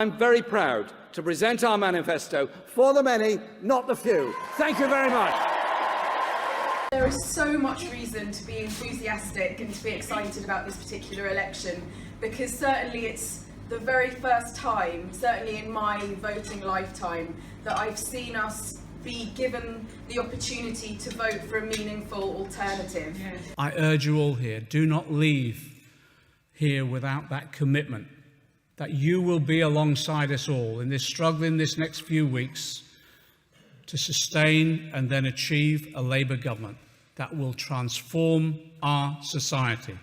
I'm very proud to present our manifesto for the many, not the few. Thank you very much. There is so much reason to be enthusiastic and to be excited about this particular election, because certainly it's the very first time, certainly in my voting lifetime, that I've seen us be given the opportunity to vote for a meaningful alternative. I urge you all here, do not leave here without that commitment that you will be alongside us all in this struggle in this next few weeks to sustain and then achieve a Labour government that will transform our society.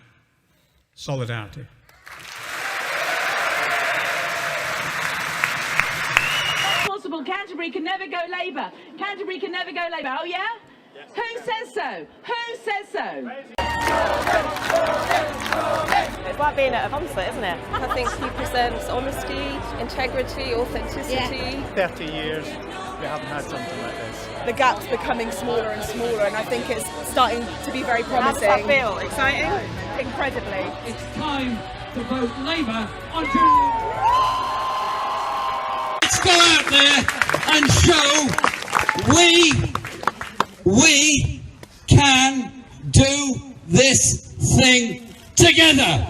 Solidarity. Possible. Canterbury can never go Labour. Canterbury can never go Labour. Oh yeah? Yes. Who says so? Who says so? It's like being at a concert, isn't it? I think he presents honesty, integrity, authenticity. 30 years we haven't had something like this. The gap's becoming smaller and smaller, and I think it's starting to be very promising. How does that feel? Exciting? Incredibly. It's time to vote Labour on Let's go out there and show we can do this thing together.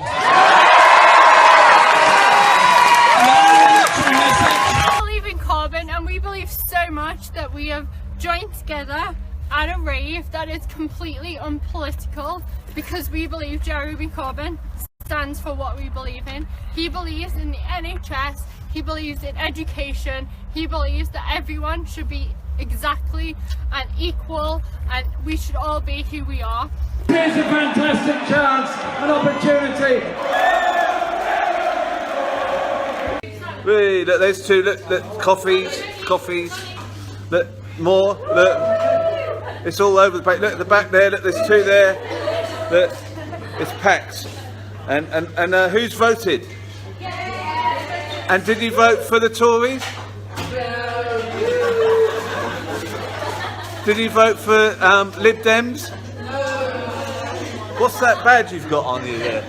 We believe in Corbyn, and we believe so much that we have joined together at a rave that is completely unpolitical, because we believe Jeremy Corbyn stands for what we believe in. He believes in the NHS, he believes in education, he believes that everyone should be exactly and equal, and we should all be who we are. Here's a fantastic chance, an opportunity. Really, look, those two, look, coffees, look, more, look, it's all over the place. Look at the back there, look, there's two there, look, it's packed. And who's voted? And did you vote for the Tories? Did you vote for Lib Dems? What's that badge you've got on you there?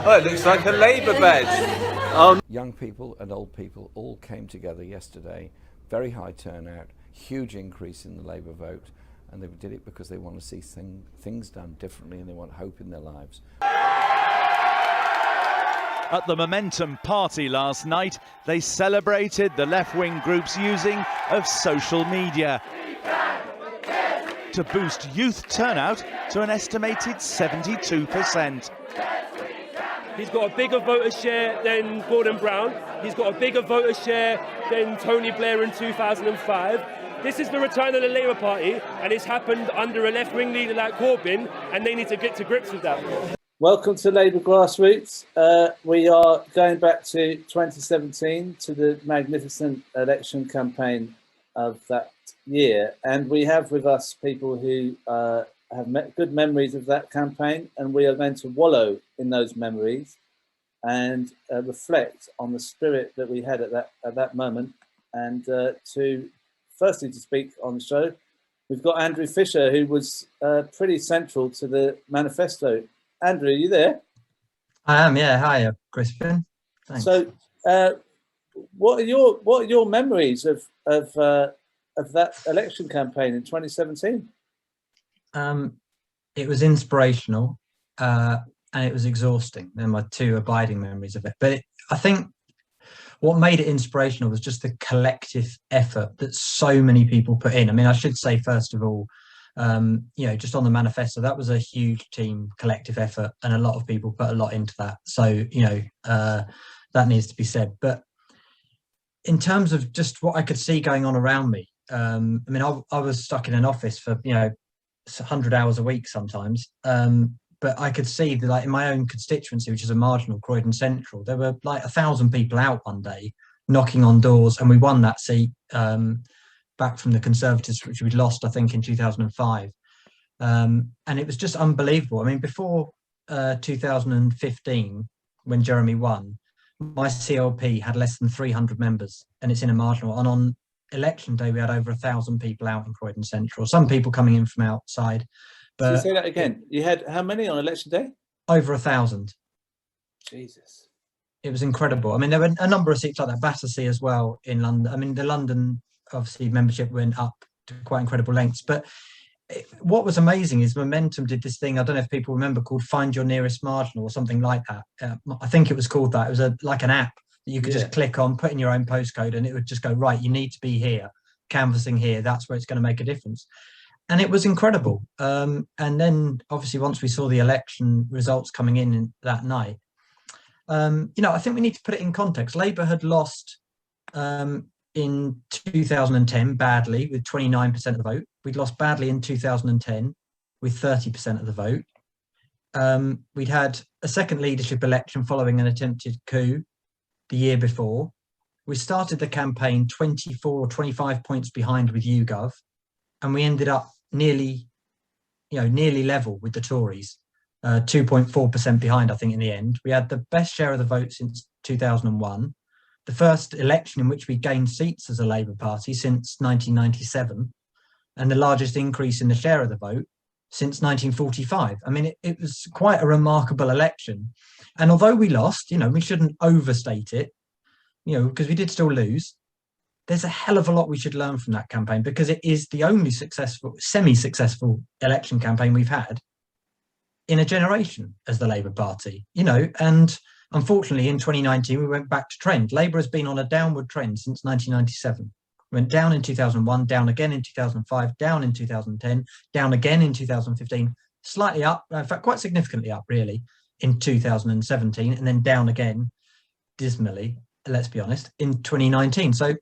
Oh, it looks like a Labour badge. Young people and old people all came together yesterday, very high turnout, huge increase in the Labour vote, and they did it because they want to see things done differently and they want hope in their lives. At the Momentum party last night, they celebrated the left-wing group's using of social media to boost youth turnout to an estimated 72%. He's got a bigger voter share than Gordon Brown. He's got a bigger voter share than Tony Blair in 2005. This is the return of the Labour Party, and it's happened under a left-wing leader like Corbyn, and they need to get to grips with that. Welcome to Labour Grassroots. We are going back to 2017, to the magnificent election campaign of that year, and we have with us people who have good memories of that campaign, and we are going to wallow in those memories and reflect on the spirit that we had at that moment. And firstly to speak on the show, we've got Andrew Fisher, who was pretty central to the manifesto. Andrew, are you there? I am, yeah. Hi, Crispin. Thanks. So, what are your memories of that election campaign in 2017? It was inspirational, and it was exhausting. They're my two abiding memories of it. But I think what made it inspirational was just the collective effort that so many people put in. I mean, I should say, first of all, just on the manifesto, that was a huge team collective effort, and a lot of people put a lot into that. So, that needs to be said. But in terms of just what I could see going on around me, I was stuck in an office for, 100 hours a week sometimes. But I could see that, like, in my own constituency, which is a marginal Croydon Central, there were like 1,000 people out one day knocking on doors, and we won that seat back from the Conservatives, which we'd lost, I think, in 2005. And it was just unbelievable. I mean, before 2015, when Jeremy won, my CLP had less than 300 members, and it's in a marginal. And on election day, we had over 1,000 people out in Croydon Central, some people coming in from outside. But so you say that again. You had how many on election day? Over 1,000. Jesus. It was incredible. I mean, there were a number of seats like that, Battersea as well in London. I mean, the London, obviously, membership went up to quite incredible lengths. But what was amazing is Momentum did this thing, I don't know if people remember, called Find Your Nearest Marginal or something like that. I think it was called that. It was like an app that you could just click on, put in your own postcode, and it would just go, right, you need to be here, canvassing here. That's where it's going to make a difference. And it was incredible. And then, obviously, once we saw the election results coming in that night, I think we need to put it in context. Labour had lost in 2010 badly with 29% of the vote. We'd lost badly in 2010 with 30% of the vote. We'd had a second leadership election following an attempted coup the year before. We started the campaign 24 or 25 points behind with YouGov, and we ended up nearly level with the Tories, 2.4% behind, I think, in the end. We had the best share of the vote since 2001, the first election in which we gained seats as a Labour Party since 1997, and the largest increase in the share of the vote since 1945. I mean, it was quite a remarkable election. And although we lost, we shouldn't overstate it, because we did still lose. There's a hell of a lot we should learn from that campaign, because it is the only semi-successful election campaign we've had in a generation as the Labour Party, and unfortunately in 2019 we went back to trend. Labour has been on a downward trend since 1997. Went down in 2001, down again in 2005, down in 2010, down again in 2015, slightly up, in fact quite significantly up really, in 2017, and then down again dismally, let's be honest, in 2019. So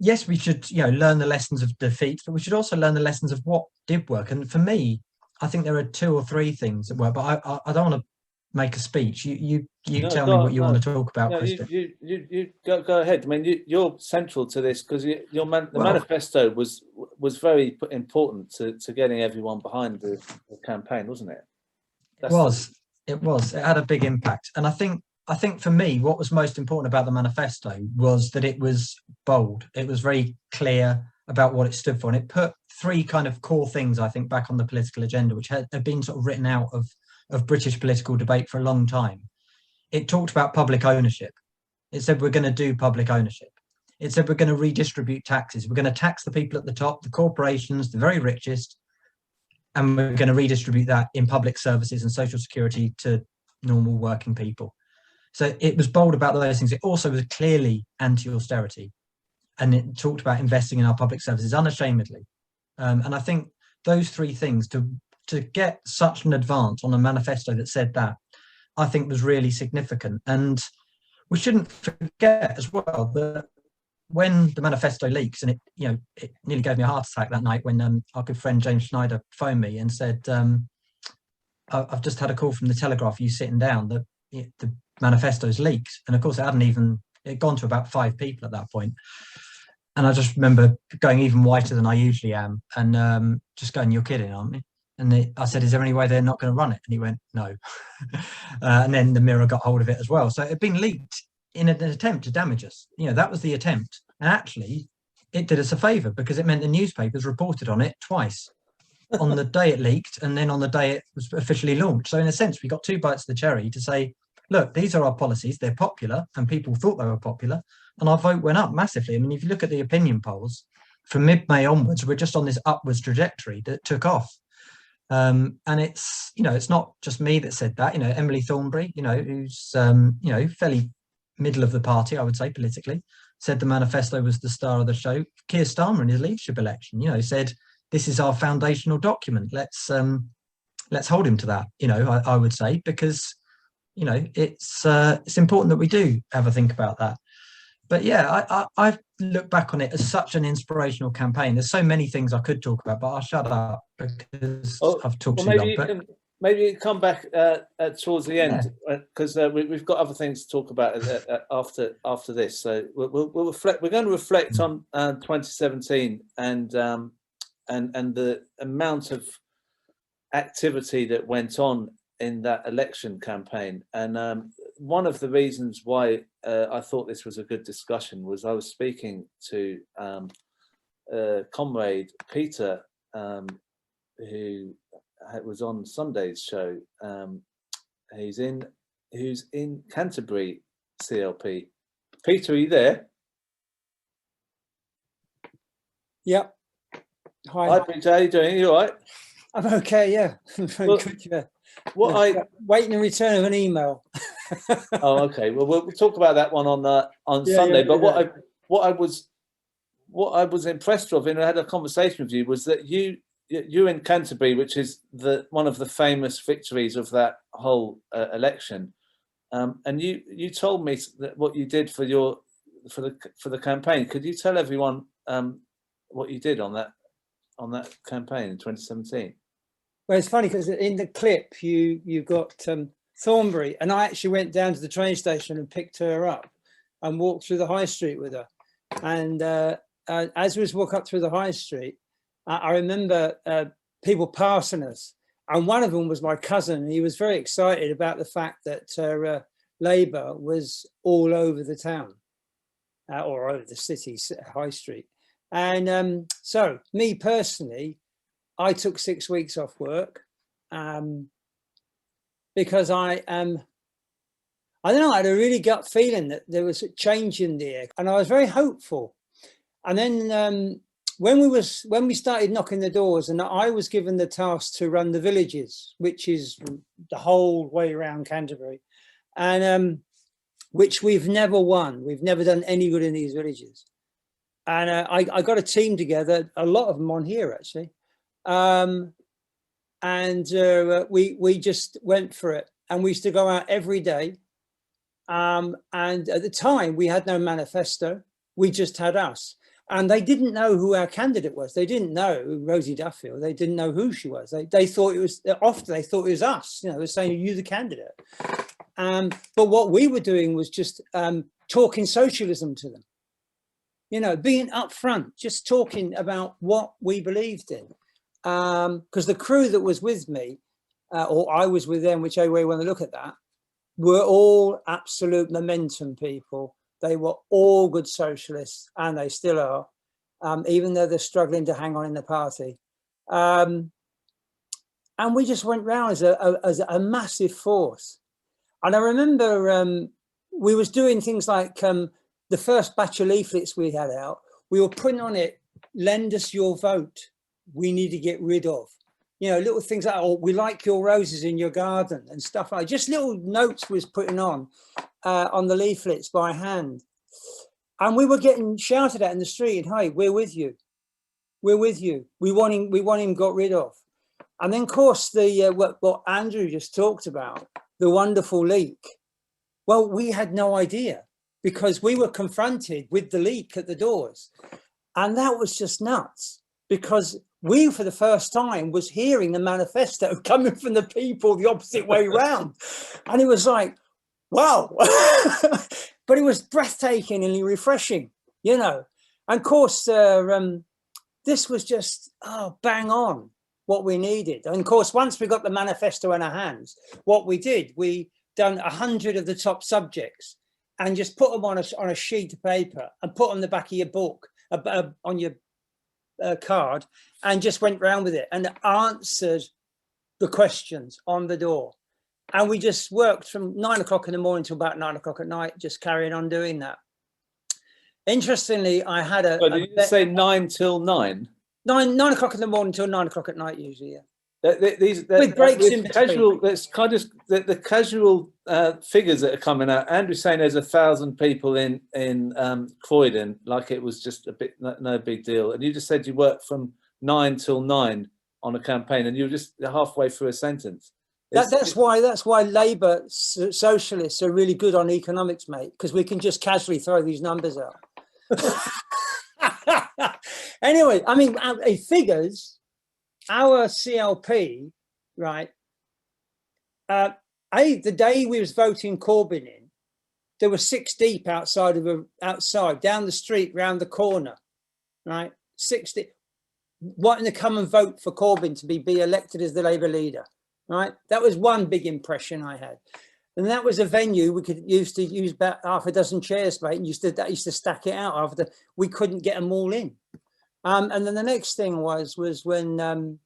yes, we should learn the lessons of defeats, but we should also learn the lessons of what did work. And for me, I think there are 2 or 3 things that work, but I don't want to make a speech. You tell me what you want to talk about, Kristen. You go ahead. I mean, you're central to this, because the manifesto was very important to getting everyone behind the campaign, wasn't it? It was. It had a big impact, and I think for me, what was most important about the manifesto was that it was bold. It was very clear about what it stood for, and it put 3 kind of core things, I think, back on the political agenda, which had been sort of written out of British political debate for a long time. It talked about public ownership. It said we're going to do public ownership. It said we're going to redistribute taxes. We're going to tax the people at the top, the corporations, the very richest, and we're going to redistribute that in public services and social security to normal working people. So it was bold about those things. It also was clearly anti-austerity, and it talked about investing in our public services unashamedly. And I think those 3 things, to get such an advance on a manifesto that said that, I think was really significant. And we shouldn't forget as well that when the manifesto leaks, and it nearly gave me a heart attack that night when our good friend James Schneider phoned me and said, I've just had a call from the Telegraph, you sitting down, that the manifesto's leaked. And of course it gone to about 5 people at that point. And I just remember going even whiter than I usually am, and just going, "You're kidding, aren't you?" And I said, "Is there any way they're not going to run it?" And he went, "No." And then the Mirror got hold of it as well. So it had been leaked in an attempt to damage us. That was the attempt. And actually, it did us a favour, because it meant the newspapers reported on it twice, on the day it leaked and then on the day it was officially launched. So in a sense, we got 2 bites of the cherry to say, look, these are our policies. They're popular, and people thought they were popular. And our vote went up massively. I mean, if you look at the opinion polls, from mid-May onwards, we're just on this upwards trajectory that took off. And it's not just me that said that. Emily Thornberry, who's fairly middle of the party, I would say, politically, said the manifesto was the star of the show. Keir Starmer, in his leadership election, said this is our foundational document. Let's hold him to that. I would say, because it's important that we do have a think about that. But yeah, I look back on it as such an inspirational campaign. There's so many things I could talk about, but I'll shut up because I've talked too long. Maybe you come back towards the end, because we've got other things to talk about after this. So we'll reflect. We're going to reflect on 2017 and the amount of activity that went on in that election campaign. And one of the reasons why I thought this was a good discussion was I was speaking to comrade Peter, who was on Sunday's show, who's in Canterbury CLP. Peter, are you there? Yep. Hi. Hi, Peter. How you doing? You all right? I'm okay. Yeah. Very Well, good. Yeah. What Waiting in return of an email. Oh, okay. Well, we'll talk about that one on Yeah, Sunday. yeah, But yeah. what I was impressed with, and I had a conversation with you, was that you in Canterbury, which is one of the famous victories of that whole election, and you told me that what you did for the campaign. Could you tell everyone what you did on that campaign in 2017? Well, it's funny because in the clip you got Thornbury, and I actually went down to the train station and picked her up and walked through the high street with her. And as we was walking up through the high street, I remember people passing us, and one of them was my cousin, and he was very excited about the fact that Labour was all over the town or over the city's high street. And so me personally, I took 6 weeks off work because I don't know, I had a really gut feeling that there was a change in the air, and I was very hopeful. And then when we started knocking the doors, and I was given the task to run the villages, which is the whole way around Canterbury, and which we've never won. We've never done any good in these villages. And I got a team together, a lot of them on here actually. We just went for it, and we used to go out every day. And at the time we had no manifesto, we just had us. And they didn't know who our candidate was. They didn't know Rosie Duffield. They didn't know who she was. They thought it was, often they thought it was us, you know, they're saying, you the candidate. But what we were doing was just talking socialism to them. You know, being upfront, just talking about what we believed in. Because the crew that was with me, or I was with them, whichever way you want to look at that, were all absolute momentum people. They were all good socialists, and they still are, even though they're struggling to hang on in the party. And we just went round as a massive force. And I remember we was doing things like the first batch of leaflets we had out, we were putting on it, lend us your vote, we need to get rid of. You know, little things like, oh, we like your roses in your garden and stuff like that. Just little notes we was putting on the leaflets by hand. And we were getting shouted at in the street, hey, we're with you. We're with you. We want him got rid of. And then, of course, what Andrew just talked about, the wonderful leak. Well, we had no idea, because we were confronted with the leak at the doors. And that was just nuts, because we, for the first time, was hearing the manifesto coming from the people the opposite way round. And it was like, wow. But it was breathtakingly refreshing, you know. And of course, this was just, bang on what we needed. And of course, once we got the manifesto in our hands, what we did, we done 100 of the top subjects and just put them on a sheet of paper and put on the back of your book, on your card, and just went round with it and answered the questions on the door. And we just worked from 9 o'clock in the morning till about 9 o'clock at night, just carrying on doing that. Interestingly, I had But did you say 9 till 9? 9 o'clock in the morning till 9 o'clock at night, usually, yeah. With breaks in between. Casual, that's kind of the casual figures that are coming out. Andrew's saying there's 1,000 people in Croydon, like it was just a bit no big deal. And you just said you worked from 9 till 9 on a campaign, and you were just halfway through a sentence. That's why Labour socialists are really good on economics, mate, because we can just casually throw these numbers out. Anyway, I mean, figures. Our CLP, right? The day we was voting Corbyn in, there were 6 deep outside down the street, round the corner, right? 6 deep, wanting to come and vote for Corbyn to be elected as the Labour leader, right? That was one big impression I had, and that was a venue we could use about half a dozen chairs, mate, and used to stack it out after we couldn't get them all in. And then the next thing was when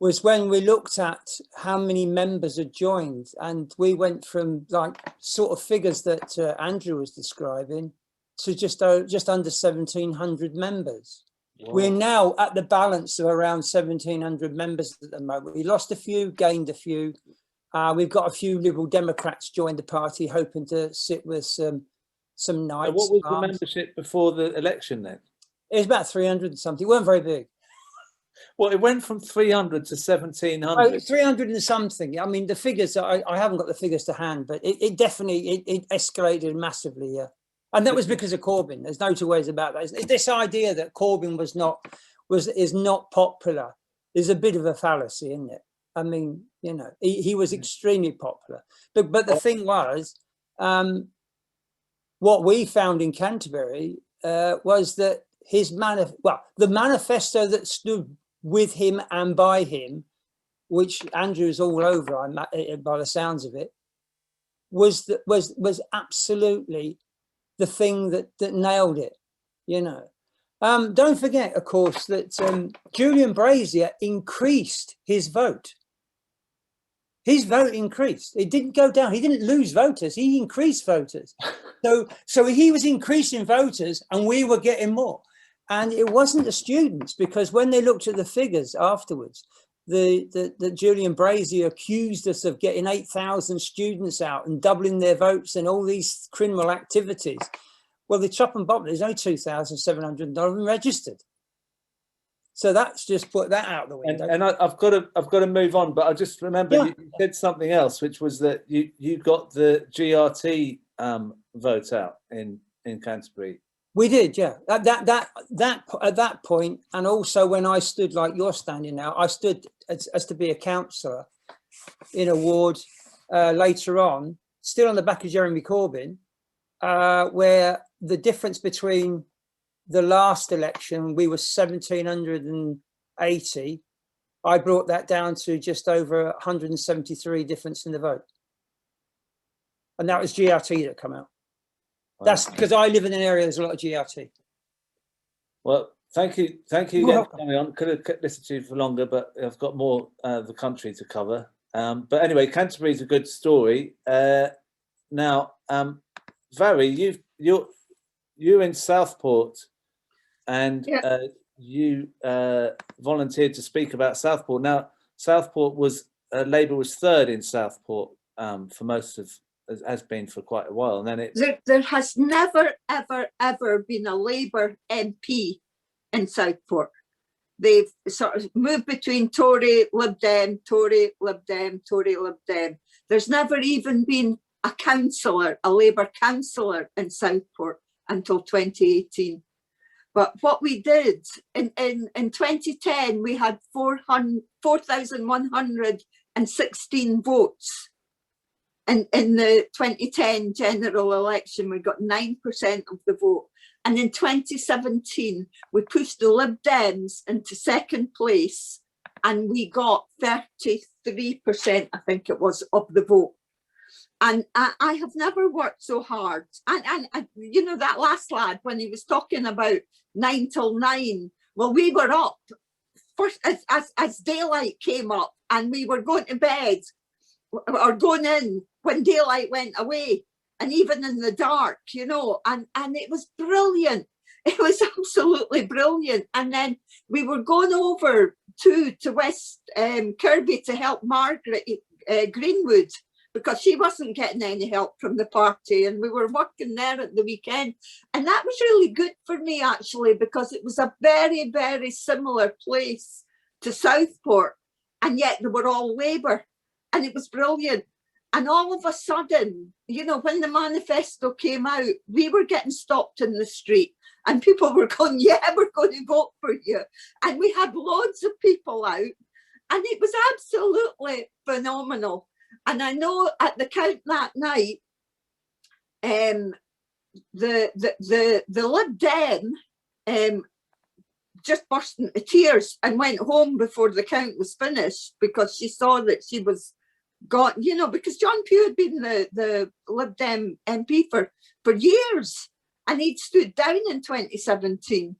was when we looked at how many members had joined, and we went from like sort of figures that Andrew was describing to just under 1,700 members. Wow. We're now at the balance of around 1,700 members at the moment. We lost a few, gained a few. We've got a few Liberal Democrats joined the party, hoping to sit with some knights. So what was the membership before the election then? It was about 300 and something. It weren't very big. Well, it went from 300 to 1,700. Oh, 300 and something. I mean, the figures, I haven't got the figures to hand, but it definitely escalated massively, yeah. And that was because of Corbyn. There's no two ways about that. This idea that Corbyn is not popular is a bit of a fallacy, isn't it? I mean, you know, he was extremely popular. But the thing was, what we found in Canterbury was that the manifesto that stood with him and by him, which Andrew is all over by the sounds of it, was absolutely the thing that nailed it, you know. Don't forget, of course, that Julian Brazier increased his vote. His vote increased. It didn't go down. He didn't lose voters. He increased voters. So he was increasing voters and we were getting more. And it wasn't the students, because when they looked at the figures afterwards, the Julian Brazier accused us of getting 8,000 students out and doubling their votes and all these criminal activities. Well, the top and bottom, there's only 2,700 registered. So that's just put that out the window. And I've got to move on, but I just remember you said something else, which was that you got the GRT vote out in Canterbury. We did, yeah. At that point, and also when I stood like you're standing now, I stood as to be a councillor in a ward later on, still on the back of Jeremy Corbyn, where the difference between the last election, we were 1,780. I brought that down to just over 173 difference in the vote. And that was GRT that come out. That's because I live in an area there's a lot of GRT. Well, thank you again for coming on. Could have listened to you for longer, but I've got more of the country to cover. But anyway, Canterbury's a good story. Now, Mhairi, you're in Southport, and you volunteered to speak about Southport. Now, Southport was Labour was third in Southport for most of. Has been for quite a while, and then there has never ever been a Labour MP in Southport. They've sort of moved between Tory, Lib Dem, Tory, Lib Dem, Tory, Lib Dem. There's never even been a councillor, a Labour councillor in Southport until 2018. But what we did in 2010, we had 4,116 votes. And in the 2010 general election, we got 9% of the vote. And in 2017, we pushed the Lib Dems into second place and we got 33%, I think it was, of the vote. And I have never worked so hard. And you know, that last lad, when he was talking about 9 till 9, well, we were up first as daylight came up, and we were going to bed or going in when daylight went away, and even in the dark, you know, and it was brilliant. It was absolutely brilliant. And then we were going over to West Kirby to help Margaret Greenwood, because she wasn't getting any help from the party, and we were working there at the weekend. And that was really good for me, actually, because it was a very, very similar place to Southport, and yet they were all Labour. And it was brilliant. And all of a sudden, you know, when the manifesto came out, we were getting stopped in the street and people were going, yeah, we're going to vote for you. And we had loads of people out, and it was absolutely phenomenal. And I know at the count that night, the Lib Dem just burst into tears and went home before the count was finished, because she saw that she was got, you know, because John Pugh had been the Lib Dem MP for years, and he'd stood down in 2017,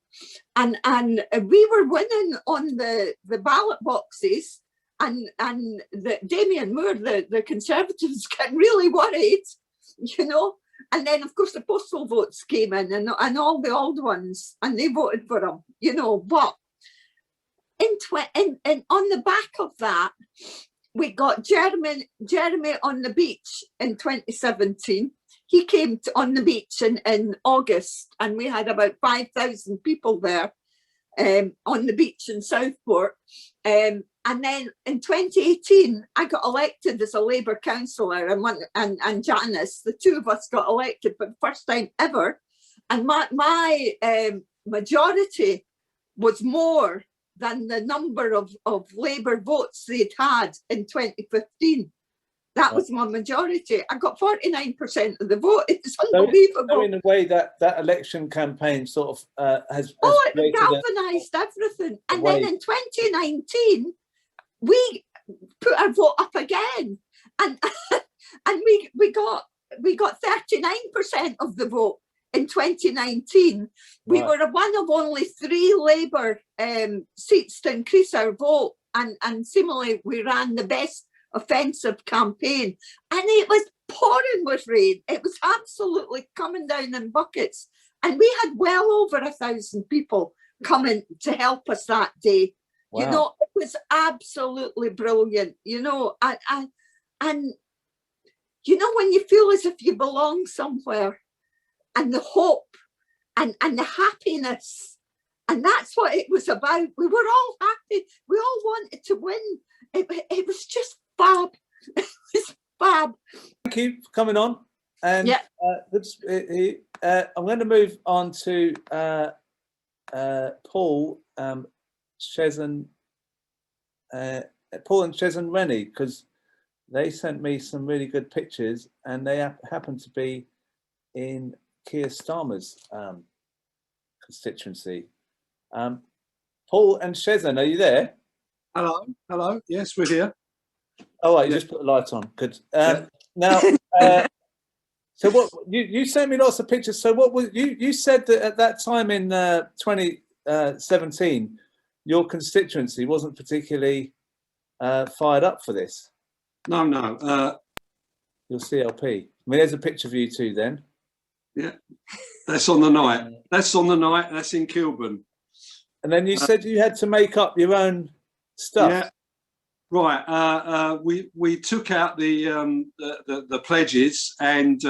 and we were winning on the ballot boxes, the Damien Moore, the Conservatives, get really worried, you know. And then, of course, the postal votes came in, and all the old ones, and they voted for him, you know. But on the back of that, we got Jeremy on the beach in 2017. He came on the beach in August, and we had about 5,000 people there on the beach in Southport. And then in 2018, I got elected as a Labour councillor, and Janice, the two of us got elected for the first time ever. And my majority was more than the number of Labour votes they'd had in 2015. That was my majority. I got 49% of the vote. It's unbelievable. So in a way, that election campaign sort of has it galvanised everything. And then in 2019, we put our vote up again, and we got 39% of the vote in 2019. We were one of only 3 Labour seats to increase our vote, and similarly, we ran the best offensive campaign, and it was pouring with rain. It was absolutely coming down in buckets, and we had well over 1,000 people coming to help us that day. Wow. You know, it was absolutely brilliant, you know. And you know, when you feel as if you belong somewhere, and the hope and the happiness, and that's what it was about. We were all happy. We all wanted to win. It was just fab. It was fab. Thank you for coming on. And yeah. I'm going to move on to Paul, Shezan, Paul and Shezan Renny, because they sent me some really good pictures, and they happen to be in Keir Starmer's constituency. Paul and Shezan, are you there? Hello, hello. Yes, we're here. Oh, right, you just put the light on. Good. Now, so what you sent me lots of pictures. So what was you said that at that time in 2017, your constituency wasn't particularly fired up for this. No, no. Your CLP. I mean, there's a picture of you two then. Yeah, that's on the night. That's on the night. That's in Kilburn. And then you said you had to make up your own stuff. Yeah. Right. We took out the pledges, and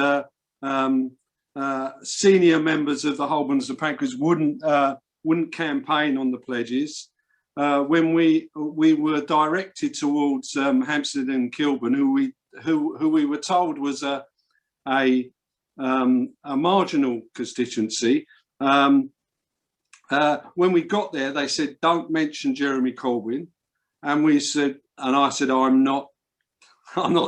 senior members of the Holborns and Pancras wouldn't campaign on the pledges. When we were directed towards Hampstead and Kilburn, who we were told was a marginal constituency. When we got there, they said, "Don't mention Jeremy Corbyn," and we said, and I said, I'm not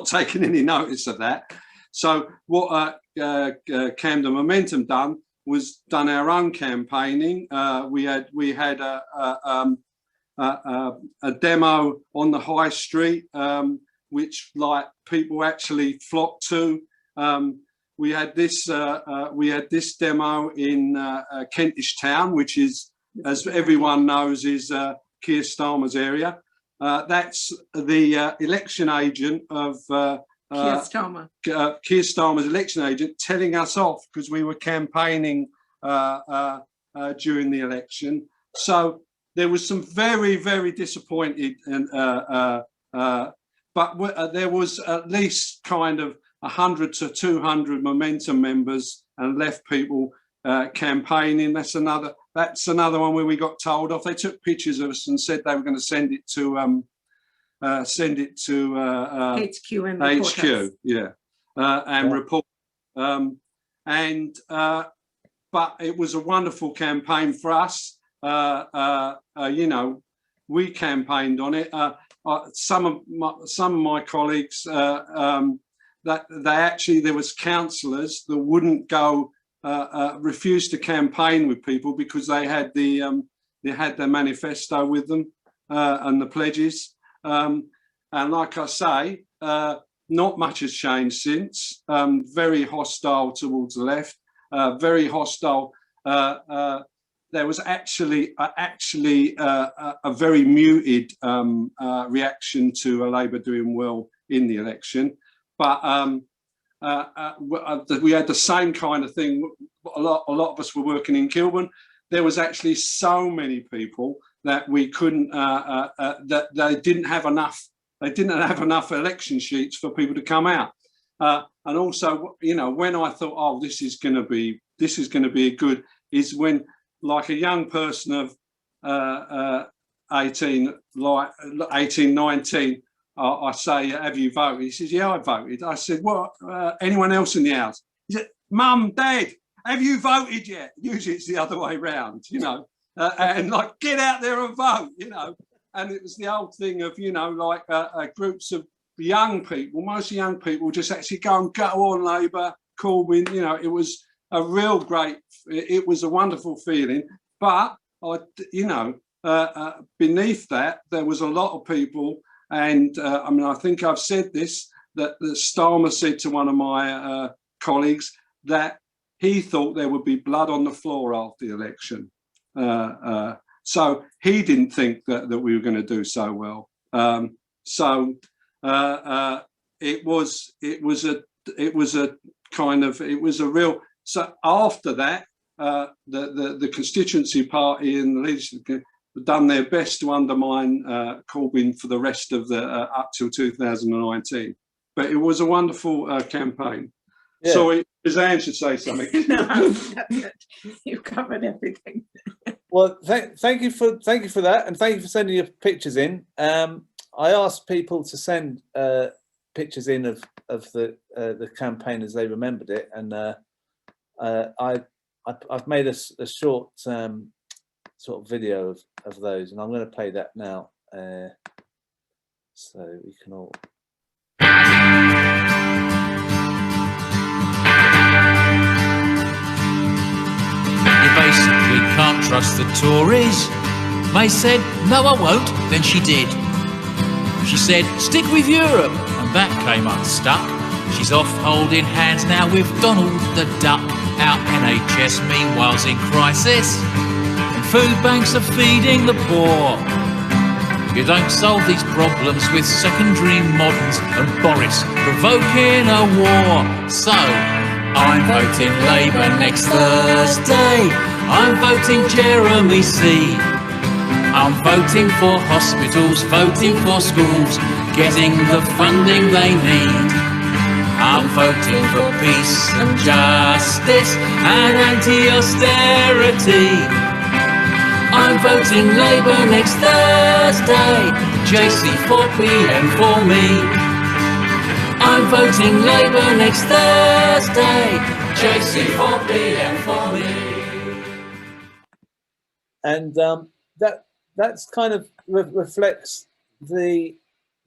taking any notice of that. So what Camden Momentum done was done our own campaigning. We had a demo on the high street, which like people actually flocked to. We had this demo in Kentish Town, which is, as everyone knows, is Keir Starmer's area. That's the election agent of Keir Starmer. Keir Starmer's election agent telling us off because we were campaigning during the election. So there was some very, very disappointed, but there was at least kind of 100 to 200 Momentum members and left people campaigning. That's another one where we got told off. They took pictures of us and said they were going to send it to HQ and HQ, yeah, and report. But it was a wonderful campaign for us. You know, we campaigned on it. Some of my colleagues that there was councillors that wouldn't go. Refused to campaign with people because they had their manifesto with them and the pledges. And like I say, not much has changed since. Very hostile towards the left. Very hostile. there was actually a very muted reaction to Labour doing well in the election. But we had the same kind of thing. A lot of us were working in Kilburn. There was actually so many people that we couldn't, that they didn't have enough. They didn't have enough election sheets for people to come out. And also, you know, when I thought, oh, this is going to be a good, is when, like, a young person of 18, 19, I say, have you voted? He says, yeah, I voted. I said, what? Anyone else in the house? He said, Mum, Dad, have you voted yet? Usually it's the other way round, you know, and like, get out there and vote, you know. And it was the old thing of, you know, like groups of young people, mostly young people, just actually go on Labour, Corbyn, you know. It was a real great, it was a wonderful feeling. But, you know, beneath that, there was a lot of people, and I mean, I think I've said this, that Starmer said to one of my colleagues that he thought there would be blood on the floor after the election. So he didn't think that we were going to do so well. It was a real. So after that, the constituency party and the leadership have done their best to undermine Corbyn for the rest of the up till 2019. But it was a wonderful campaign. Yeah. Sorry, Shezan should say something. No, you've covered everything. Well, thank you for that, and thank you for sending your pictures in. I asked people to send pictures in of the campaign as they remembered it, and I've made a short sort of video of those, and I'm going to play that now, so we can all. You basically can't trust the Tories. May said, no I won't, then she did. She said, stick with Europe, and that came unstuck. She's off holding hands now with Donald the Duck. Our NHS meanwhile's in crisis, and food banks are feeding the poor. You don't solve these problems with secondary moderns and Boris provoking a war. So, I'm voting Labour next Thursday. I'm voting Jeremy C. I'm voting for hospitals, voting for schools, getting the funding they need. I'm voting for peace and justice and anti-austerity. I'm voting Labour next Thursday, JC 4pm for me. I'm voting Labour next Thursday, JC 4pm for me. And that's kind of reflects the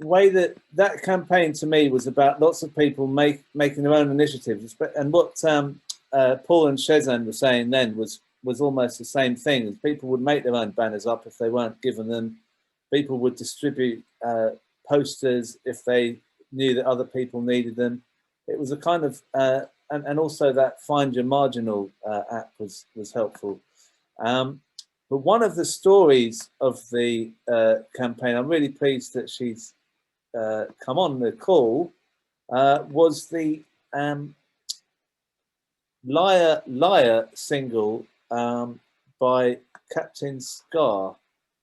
way that campaign to me was about lots of people making their own initiatives. And what Paul and Shezan were saying then was almost the same thing. As people would make their own banners up if they weren't given them. People would distribute posters if they knew that other people needed them. It was a kind of and also that Find Your Marginal app was helpful. But one of the stories of the campaign, I'm really pleased that she's come on the call, was the Liar Liar single by Captain Scar.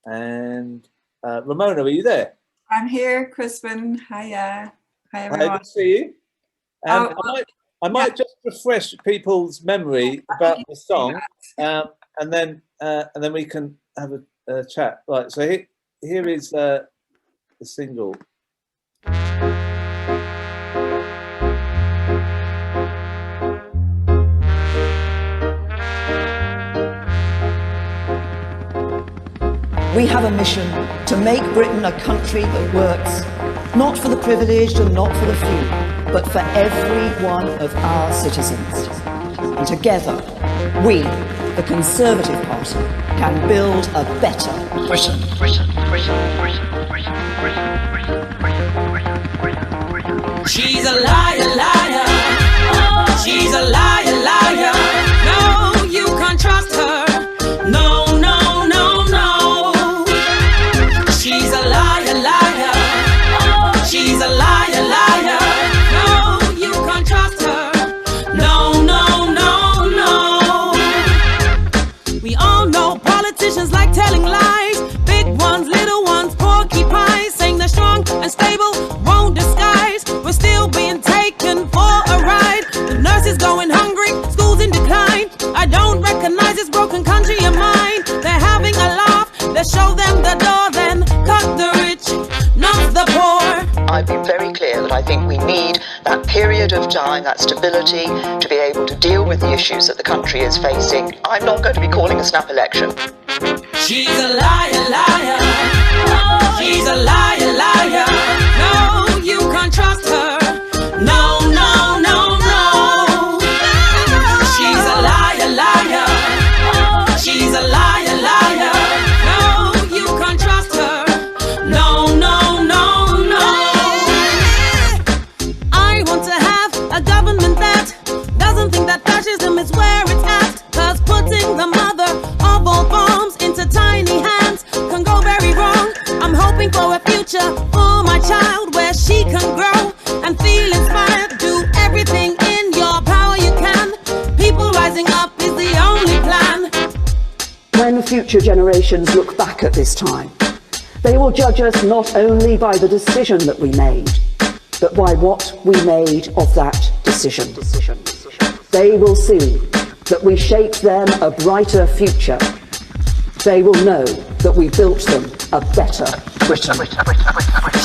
And Ramona, are you there? I'm here, Crispin. Hiya. Hi, everyone. Hi, good to see you. I might just refresh people's memory about the song, and then we can have a chat. Right, so here is the single. We have a mission to make Britain a country that works, not for the privileged and not for the few, but for every one of our citizens. And together, we, the Conservative Party, can build a better Britain. She's a liar, liar. She's a liar, liar. No, you can't trust her. No. think we need that period of time, that stability, to be able to deal with the issues that the country is facing. I'm not going to be calling a snap election. She's a liar, liar. Oh, she's a liar, liar. No, you can't trust her. No, no, no, no. She's a liar, liar. Oh, she's a liar, liar. No, you can't trust her. No, no, no, no. I want to have a government that doesn't think that fascism is where it's at. 'Cause putting the mother of all bombs into tiny hands can go very wrong. I'm hoping for a future for my child where she can grow and feel inspired. Do everything in your power you can. People rising up is the only plan. When future generations look back at this time, they will judge us not only by the decision that we made, but by what we made of that decision. They will see that we shaped them a brighter future. They will know that we built them a better Britain.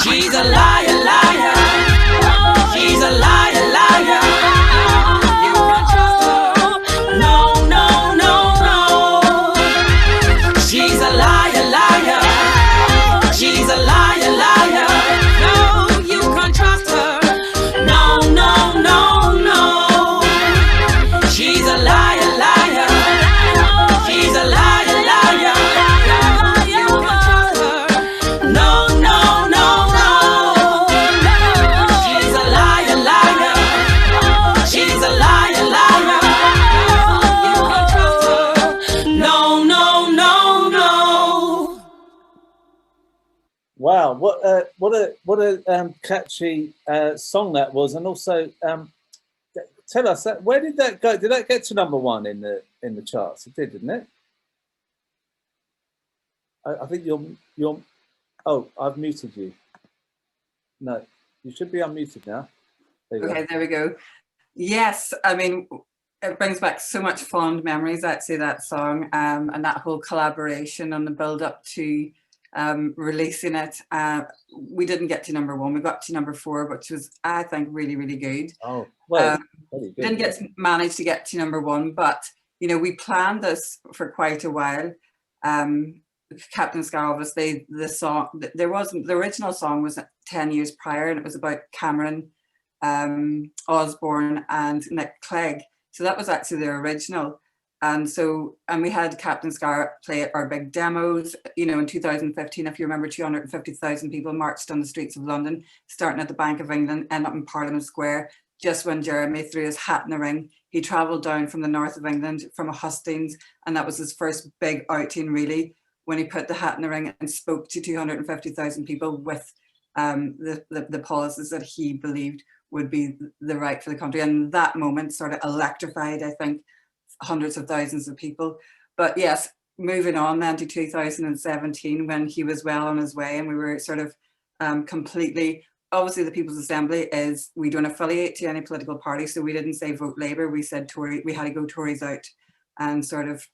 She's a liar, liar. Oh, she's a liar, liar. You can't trust her. No, no, no, no. She's a liar, liar. She's a liar, liar. No, you can't trust her. No, no, no, no. She's a liar, liar. She's a liar, liar. You can't trust her. No, no, no, no. She's a liar, liar. She's a liar, liar. You can't trust her. No, no, no, no. Wow, what a catchy song that was, and also tell us that where did that go? Did that get to #1 in the charts? It did, didn't it? I think you're. Oh, I've muted you. No, you should be unmuted now. There you Okay, go. there we go. Yes, I mean, it brings back so much fond memories, actually, that song, and that whole collaboration on the build up to releasing it. We didn't get to #1, we got to #4, which was, I think, really, really good. Oh, well, very good. Didn't manage to get to #1, but you know, we planned this for quite a while. Captain Scar, obviously, the song, the original song was 10 years prior, and it was about Cameron, Osborne and Nick Clegg. So that was actually their original. And we had Captain Scar play at our big demos, you know, in 2015, if you remember, 250,000 people marched on the streets of London, starting at the Bank of England, ended up in Parliament Square, just when Jeremy threw his hat in the ring. He travelled down from the north of England, from a hustings, and that was his first big outing, really, when he put the hat in the ring and spoke to 250,000 people with the policies that he believed would be the right for the country. And that moment sort of electrified, I think, hundreds of thousands of people. But yes, moving on then to 2017, when he was well on his way and we were sort of completely, obviously the People's Assembly is, we don't affiliate to any political party, so we didn't say vote Labour, we said Tory, we had to go Tories out and sort of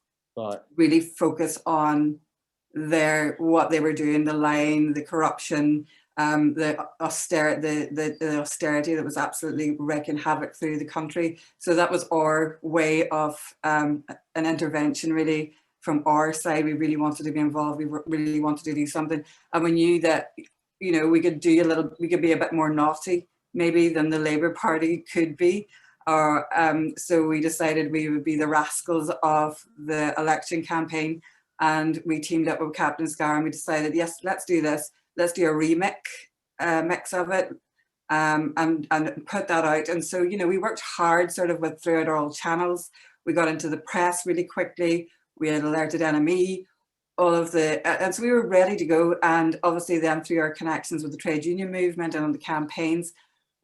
really focus on what they were doing, the lying, the corruption, the austerity that was absolutely wreaking havoc through the country. So that was our way of an intervention, really, from our side. We really wanted to be involved. We really wanted to do something, and we knew that, you know, we could be a bit more naughty maybe than the Labour Party could be. So we decided we would be the rascals of the election campaign, and we teamed up with Captain Scar and we decided, yes, let's do this. Let's do a mix of it, and put that out. And so, you know, we worked hard sort of throughout all channels. We got into the press really quickly. We had alerted NME, and so we were ready to go. And obviously then through our connections with the trade union movement and on the campaigns,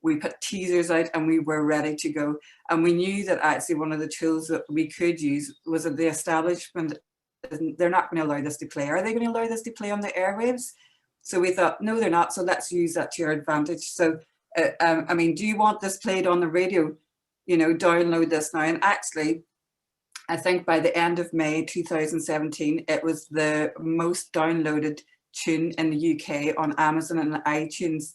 we put teasers out and we were ready to go. And we knew that actually one of the tools that we could use was that the establishment, they're not going to allow this to play. Are they going to allow this to play on the airwaves? So we thought, no, they're not. So let's use that to our advantage. So, I mean, do you want this played on the radio? You know, download this now. And actually, I think by the end of May 2017, it was the most downloaded tune in the UK on Amazon and iTunes.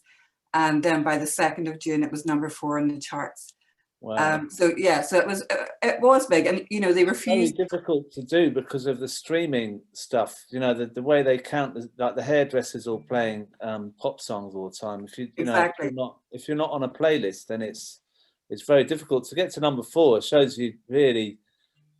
And then by the 2nd of June, it was #4 in the charts. Wow. So it was big, and you know, they refused. Very difficult to do because of the streaming stuff. You know, the way they count, like the hairdressers all playing pop songs all the time. If you Exactly. know, if you're not on a playlist, then it's very difficult to get to #4. It shows you really,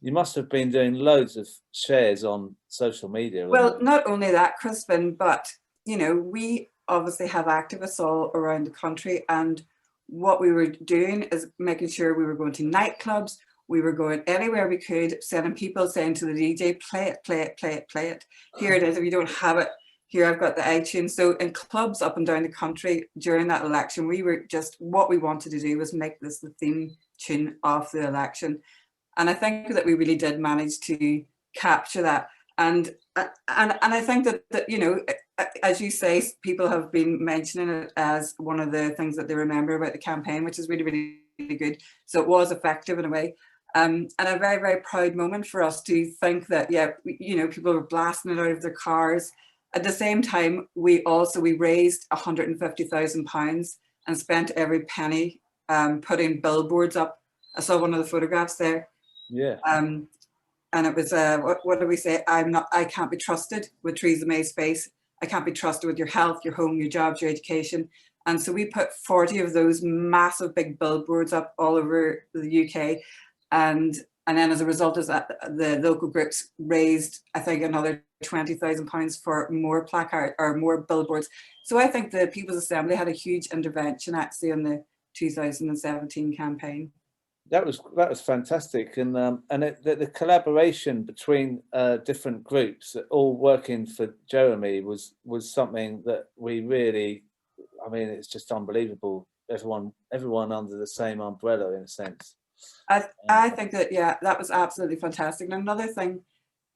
you must have been doing loads of shares on social media. Well, not only that, Crispin, but you know, we obviously have activists all around the country, and what we were doing is making sure we were going to nightclubs, we were going anywhere we could, sending people saying to the DJ, play it, play it, play it, play it. Here it is, if you don't have it, here I've got the iTunes. So in clubs up and down the country during that election, we were just, what we wanted to do was make this the theme tune of the election. And I think that we really did manage to capture that. And I think that, you know, as you say, people have been mentioning it as one of the things that they remember about the campaign, which is really, really, really good. So it was effective in a way. And a very, very proud moment for us to think that, yeah, you know, people were blasting it out of their cars. At the same time, we raised £150,000 and spent every penny putting billboards up. I saw one of the photographs there. Yeah. And it was, what do we say? I can't be trusted with Theresa May's face. I can't be trusted with your health, your home, your jobs, your education. And so we put 40 of those massive big billboards up all over the UK. And then as a result of that, the local groups raised, I think, another £20,000 for more placard or more billboards. So I think the People's Assembly had a huge intervention actually in the 2017 campaign. That was fantastic, and the collaboration between different groups, all working for Jeremy, was something that we really, I mean, it's just unbelievable. Everyone under the same umbrella, in a sense. I think that, yeah, that was absolutely fantastic. And another thing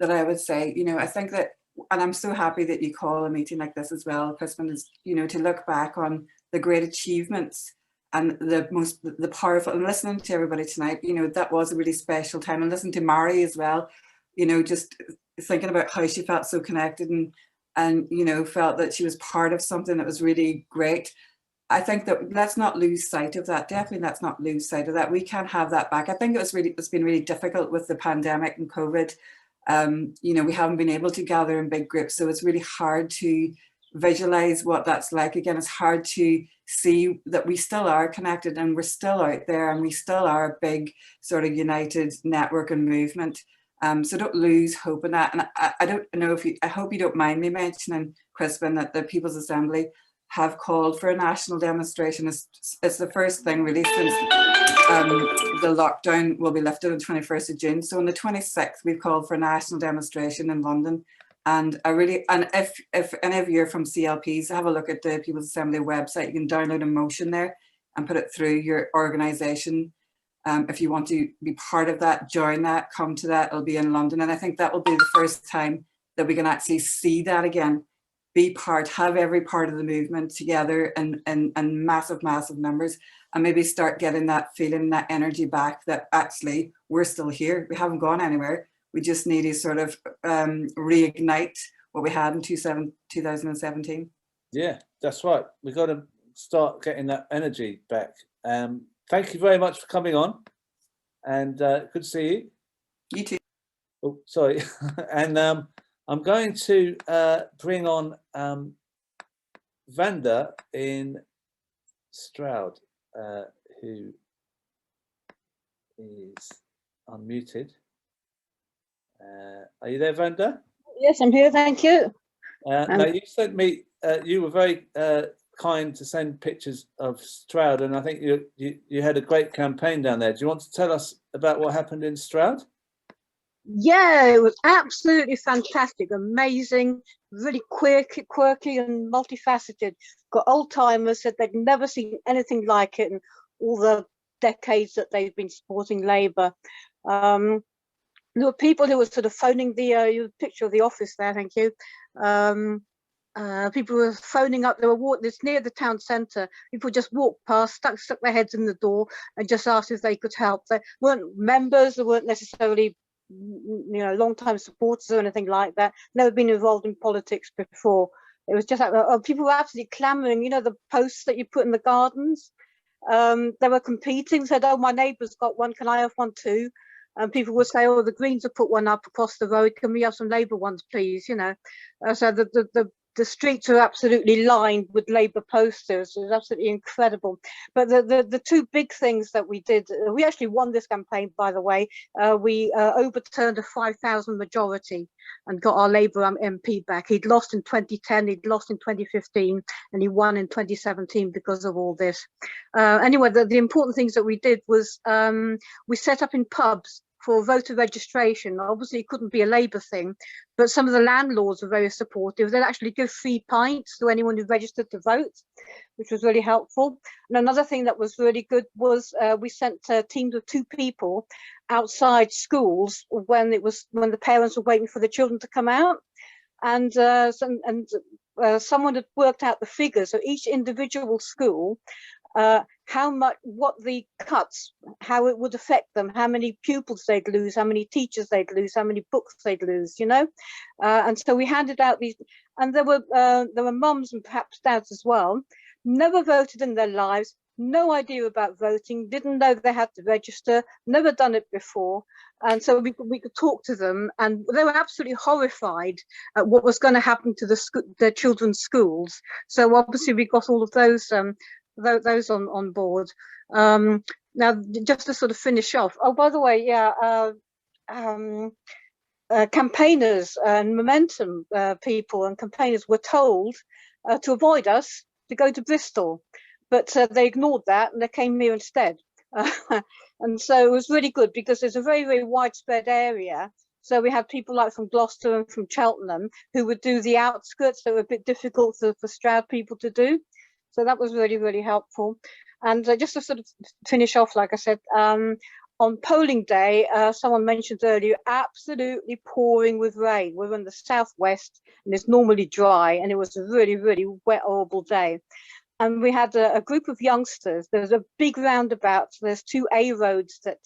that I would say, you know, I think that, and I'm so happy that you call a meeting like this as well, Crispin, is, you know, to look back on the great achievements and the powerful, and listening to everybody tonight, you know, that was a really special time. And listening to Mhairi as well, you know, just thinking about how she felt so connected and you know, felt that she was part of something that was really great. I think that let's not lose sight of that. Definitely let's not lose sight of that. We can't have that back. I think it's been really difficult with the pandemic and COVID. You know, we haven't been able to gather in big groups, so it's really hard to visualize what that's like. Again, it's hard to see that we still are connected and we're still out there and we still are a big sort of united network and movement. So don't lose hope in that. And I don't know if I hope you don't mind me mentioning, Crispin, that the People's Assembly have called for a national demonstration. It's the first thing really since the lockdown will be lifted on the 21st of June. So on the 26th, we've called for a national demonstration in London. And if any of you are from CLPs, have a look at the People's Assembly website. You can download a motion there and put it through your organisation. If you want to be part of that, join that, come to that, it'll be in London. And I think that will be the first time that we can actually see that again, be part, have every part of the movement together in massive, massive numbers, and maybe start getting that feeling, that energy back that actually we're still here. We haven't gone anywhere. We just need to sort of reignite what we had in 2017. Yeah, that's right. We've got to start getting that energy back. Thank you very much for coming on, and good to see you. You too. Oh, sorry. And I'm going to bring on Wanda in Stroud, who is unmuted. Are you there, Wanda? Yes, I'm here, thank you. Now, you sent me, you were very kind to send pictures of Stroud, and I think you had a great campaign down there. Do you want to tell us about what happened in Stroud? Yeah, it was absolutely fantastic, amazing, really quirky and multifaceted. Got old timers said they'd never seen anything like it in all the decades that they've been supporting Labour. There were people who were sort of phoning the picture of the office there, thank you. People were phoning up, they were walking, it's near the town centre. People just walked past, stuck their heads in the door and just asked if they could help. They weren't members, they weren't necessarily, you know, long-time supporters or anything like that. Never been involved in politics before. It was just like, people were absolutely clamouring, you know, the posts that you put in the gardens. They were competing, said, oh, my neighbour's got one, can I have one too? And people would say, oh, the Greens have put one up across the road, can we have some Labour ones, please? You know, so the streets are absolutely lined with Labour posters. It was absolutely incredible. But the two big things that we did, we actually won this campaign, by the way. We overturned a 5,000 majority and got our Labour MP back. He'd lost in 2010, he'd lost in 2015, and he won in 2017 because of all this. Anyway, the important things that we did was we set up in pubs for voter registration. Obviously, it couldn't be a Labour thing, but some of the landlords were very supportive. They'd actually give free pints to anyone who registered to vote, which was really helpful. And another thing that was really good was we sent teams of 2 people outside schools when the parents were waiting for the children to come out, and someone had worked out the figures. So each individual school, what the cuts, how it would affect them, how many pupils they'd lose, how many teachers they'd lose, how many books they'd lose, you know. And so we handed out these, and there were mums and perhaps dads as well, never voted in their lives, no idea about voting, didn't know they had to register, never done it before. And so we could talk to them, and they were absolutely horrified at what was going to happen to their children's schools. So obviously we got all of those on board. Now, just to sort of finish off, oh, by the way, campaigners and momentum people and campaigners were told to avoid us, to go to Bristol, but they ignored that and they came here instead. And so it was really good because there's a very, very widespread area. So we had people like from Gloucester and from Cheltenham who would do the outskirts that were a bit difficult for Stroud people to do. So that was really, really helpful. And just to sort of finish off, like I said, on polling day, someone mentioned earlier, absolutely pouring with rain. We're in the southwest and it's normally dry, and it was a really, really wet, horrible day. And we had a group of youngsters. There's a big roundabout. So there's 2 A roads that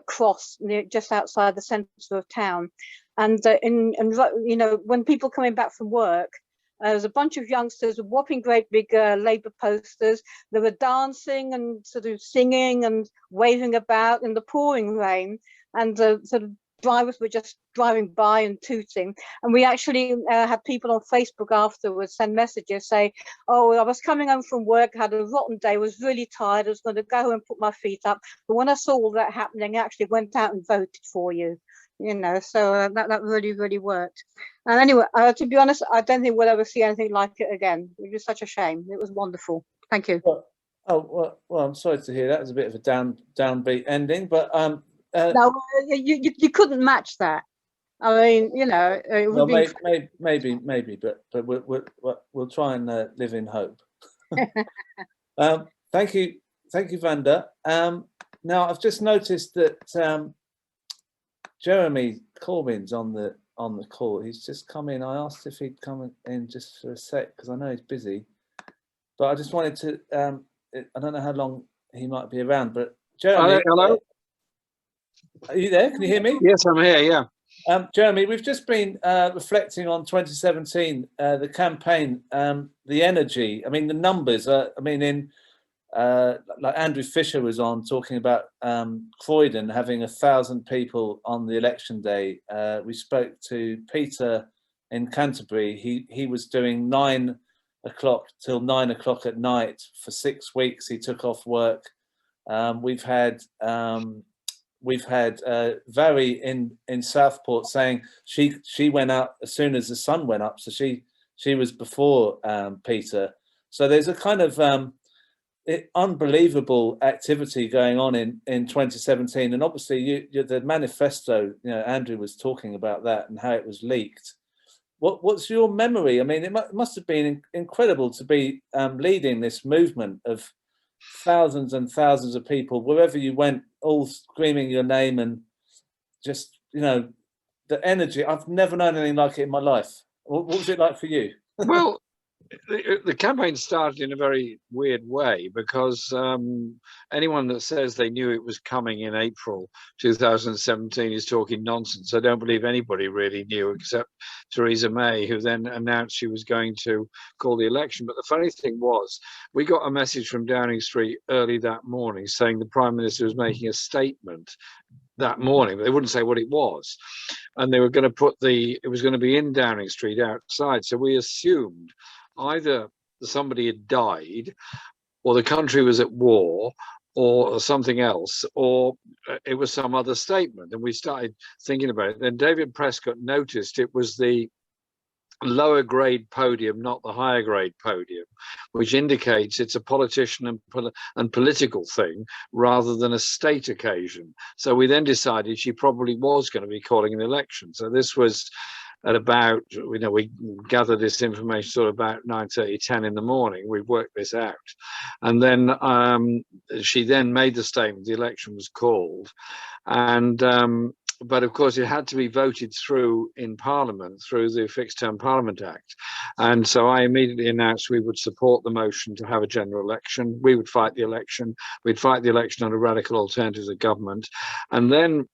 cross just outside the centre of town. And you know, when people coming back from work, there's a bunch of youngsters with whopping great big Labour posters. They were dancing and sort of singing and waving about in the pouring rain, and sort of drivers were just driving by and tooting. And we actually had people on Facebook afterwards send messages say, oh, I was coming home from work, had a rotten day, was really tired, I was going to go home and put my feet up, but when I saw all that happening, I actually went out and voted for you. You know, so that really, really worked. And anyway, to be honest, I don't think we'll ever see anything like it again. It was such a shame. It was wonderful. Thank you. Well, I'm sorry to hear that. It was a bit of a downbeat ending, but no, you couldn't match that. I mean, you know, it would well, maybe, but we'll try and live in hope. Thank you, Wanda. Now I've just noticed that Jeremy Corbyn's on the call. He's just come in. I asked if he'd come in just for a sec because I know he's busy, but I just wanted to. I don't know how long he might be around, but Jeremy. Hello. Are you there? Can you hear me? Yes, I'm here. Yeah. Jeremy, we've just been reflecting on 2017, the campaign, the energy. I mean, the numbers. I mean, like Andrew Fisher was on talking about Croydon having 1,000 people on the election day. We spoke to Peter in Canterbury. He was doing 9 o'clock till 9 o'clock at night for 6 weeks. He took off work. We've had Mhairi in Southport saying she went out as soon as the sun went up, so she was before Peter. So there's a kind of unbelievable activity going on in 2017, and obviously the manifesto. You know, Andrew was talking about that and how it was leaked. What's your memory? I mean, it must have been incredible to be leading this movement of thousands and thousands of people wherever you went, all screaming your name, and just, you know, the energy. I've never known anything like it in my life. What was it like for you? Well, the campaign started in a very weird way because anyone that says they knew it was coming in April 2017 is talking nonsense. I don't believe anybody really knew except Theresa May, who then announced she was going to call the election. But the funny thing was, we got a message from Downing Street early that morning saying the Prime Minister was making a statement that morning, but they wouldn't say what it was. And they were going to put it was going to be in Downing Street outside. So we assumed either somebody had died, or the country was at war, or something else, or it was some other statement. And we started thinking about it. Then David Prescott noticed it was the lower grade podium, not the higher grade podium, which indicates it's a politician and political thing rather than a state occasion. So we then decided she probably was going to be calling an election. So this was at about, we gathered this information sort of about 9:30, 10 in the morning. We worked this out. And then she then made the statement, the election was called. And but of course it had to be voted through in Parliament through the Fixed Term Parliament Act. And so I immediately announced we would support the motion to have a general election. We would fight the election. We'd fight the election under radical alternatives of government. And then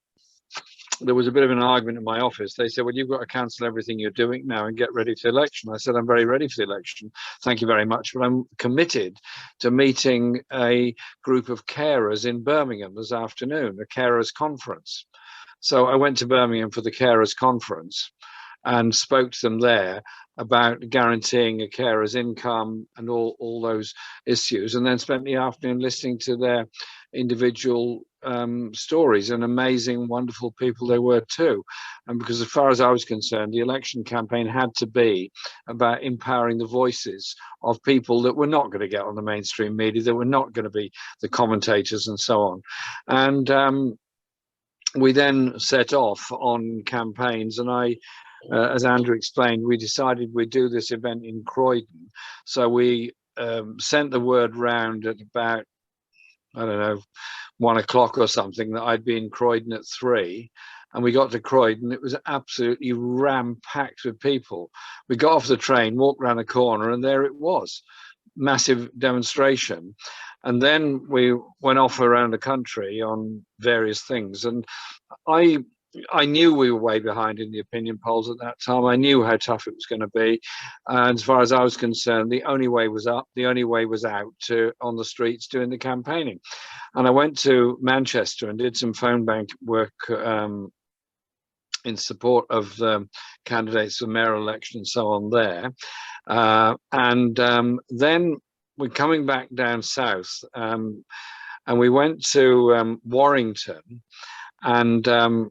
there was a bit of an argument in my office. They said, well, you've got to cancel everything you're doing now and get ready for the election. I said, I'm very ready for the election. Thank you very much. But I'm committed to meeting a group of carers in Birmingham this afternoon, a carers conference. So I went to Birmingham for the carers conference and spoke to them there about guaranteeing a carer's income and all those issues, and then spent the afternoon listening to their individual stories, and amazing, wonderful people they were too. And because as far as I was concerned, the election campaign had to be about empowering the voices of people that were not going to get on the mainstream media, that were not going to be the commentators and so on. And we then set off on campaigns, and as Andrew explained, we decided we'd do this event in Croydon. So we sent the word round at about, I don't know, 1 o'clock or something, that I'd be in Croydon at 3. And we got to Croydon, it was absolutely ram-packed with people. We got off the train, walked around a corner, and there it was. Massive demonstration. And then we went off around the country on various things. And I knew we were way behind in the opinion polls at that time. I knew how tough it was going to be. And as far as I was concerned, the only way was up, the only way was out on the streets doing the campaigning. And I went to Manchester and did some phone bank work in support of candidates for mayor election and so on there. Then we're coming back down south, and we went to Warrington, and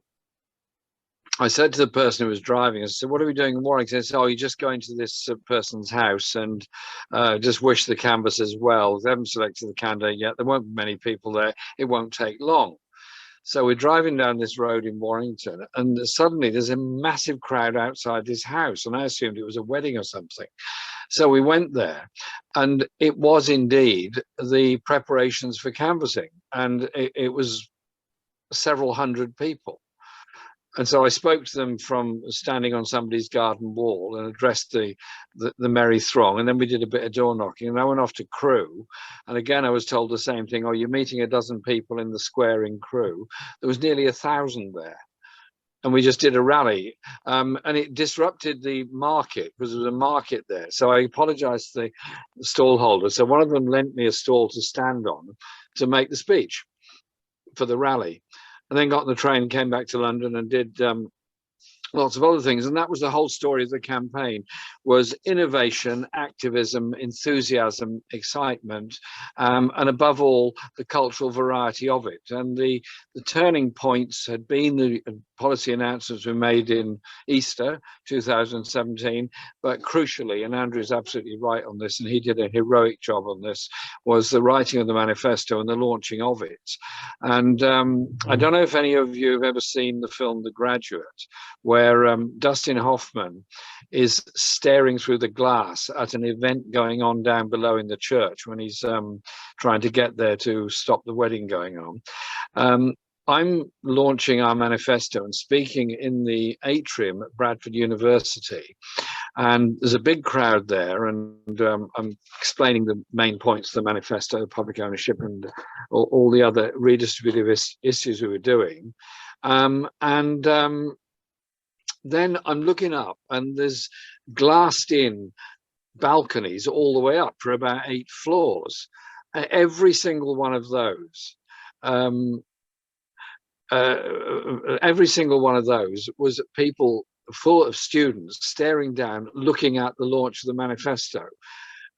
I said to the person who was driving, I said, what are we doing in Warrington? He said, oh, you're just going to this person's house and just wish the canvassers well. They haven't selected the candidate yet. There won't be many people there. It won't take long. So we're driving down this road in Warrington, and suddenly there's a massive crowd outside this house, and I assumed it was a wedding or something. So we went there, and it was indeed the preparations for canvassing, and it was several hundred people. And so I spoke to them from standing on somebody's garden wall and addressed the merry throng. And then we did a bit of door knocking, and I went off to Crewe. And again, I was told the same thing. Oh, you're meeting a dozen people in the square in Crewe. There was nearly 1,000 there. And we just did a rally, and it disrupted the market because there was a market there. So I apologized to the stall holder. So one of them lent me a stall to stand on to make the speech for the rally. And then got on the train, came back to London and did lots of other things. And that was the whole story of the campaign, was innovation, activism, enthusiasm, excitement, and above all, the cultural variety of it. And the turning points had been the policy announcements we made in Easter 2017, but crucially, and Andrew's absolutely right on this, and he did a heroic job on this, was the writing of the manifesto and the launching of it. And I don't know if any of you have ever seen the film The Graduate, where Dustin Hoffman is staring through the glass at an event going on down below in the church when he's trying to get there to stop the wedding going on. I'm launching our manifesto and speaking in the atrium at Bradford University, and there's a big crowd there, and I'm explaining the main points of the manifesto, public ownership, and all the other redistributive issues we were doing. Then I'm looking up, and there's glassed-in balconies all the way up for about 8 floors. Every single one of those. Every single one of those was people full of students staring down, looking at the launch of the manifesto.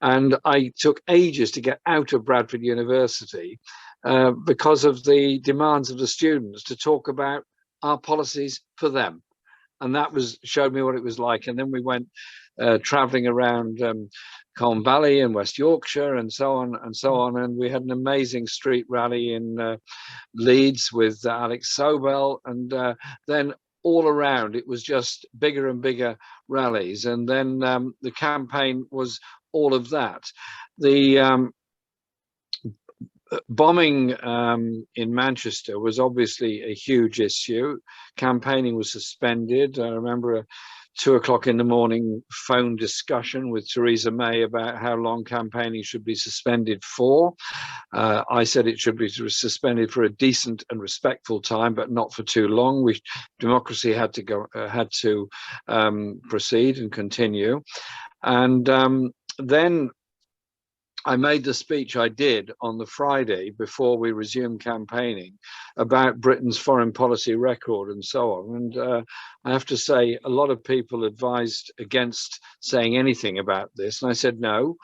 And I took ages to get out of Bradford University because of the demands of the students to talk about our policies for them. And that showed me what it was like. And then we went traveling around Colne Valley and West Yorkshire and so on and so on. And we had an amazing street rally in Leeds with Alex Sobel. And then all around, it was just bigger and bigger rallies. And then the campaign was all of that. The bombing in Manchester was obviously a huge issue. Campaigning was suspended. I remember a 2 o'clock in the morning phone discussion with Theresa May about how long campaigning should be suspended for. I said it should be suspended for a decent and respectful time, but not for too long. Democracy had to proceed and continue. And then I made the speech I did on the Friday before we resumed campaigning about Britain's foreign policy record and so on. And I have to say, a lot of people advised against saying anything about this. And I said, no,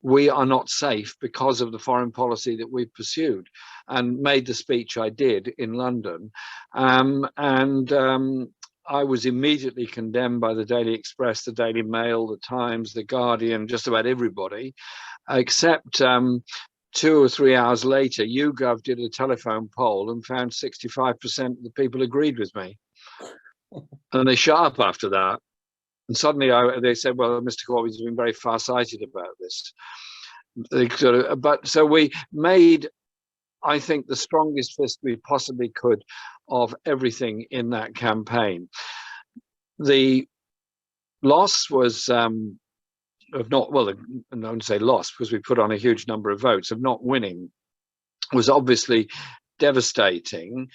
we are not safe because of the foreign policy that we've pursued, and made the speech I did in London. I was immediately condemned by the Daily Express, the Daily Mail, the Times, the Guardian, just about everybody, except 2 or 3 hours later, YouGov did a telephone poll and found 65% of the people agreed with me. And they shut up after that. And suddenly they said, well, Mr. Corbyn's been very far-sighted about this. So we made, I think, the strongest fist we possibly could of everything in that campaign. The loss was of not, well, I don't say loss because we put on a huge number of votes, of not winning was obviously devastating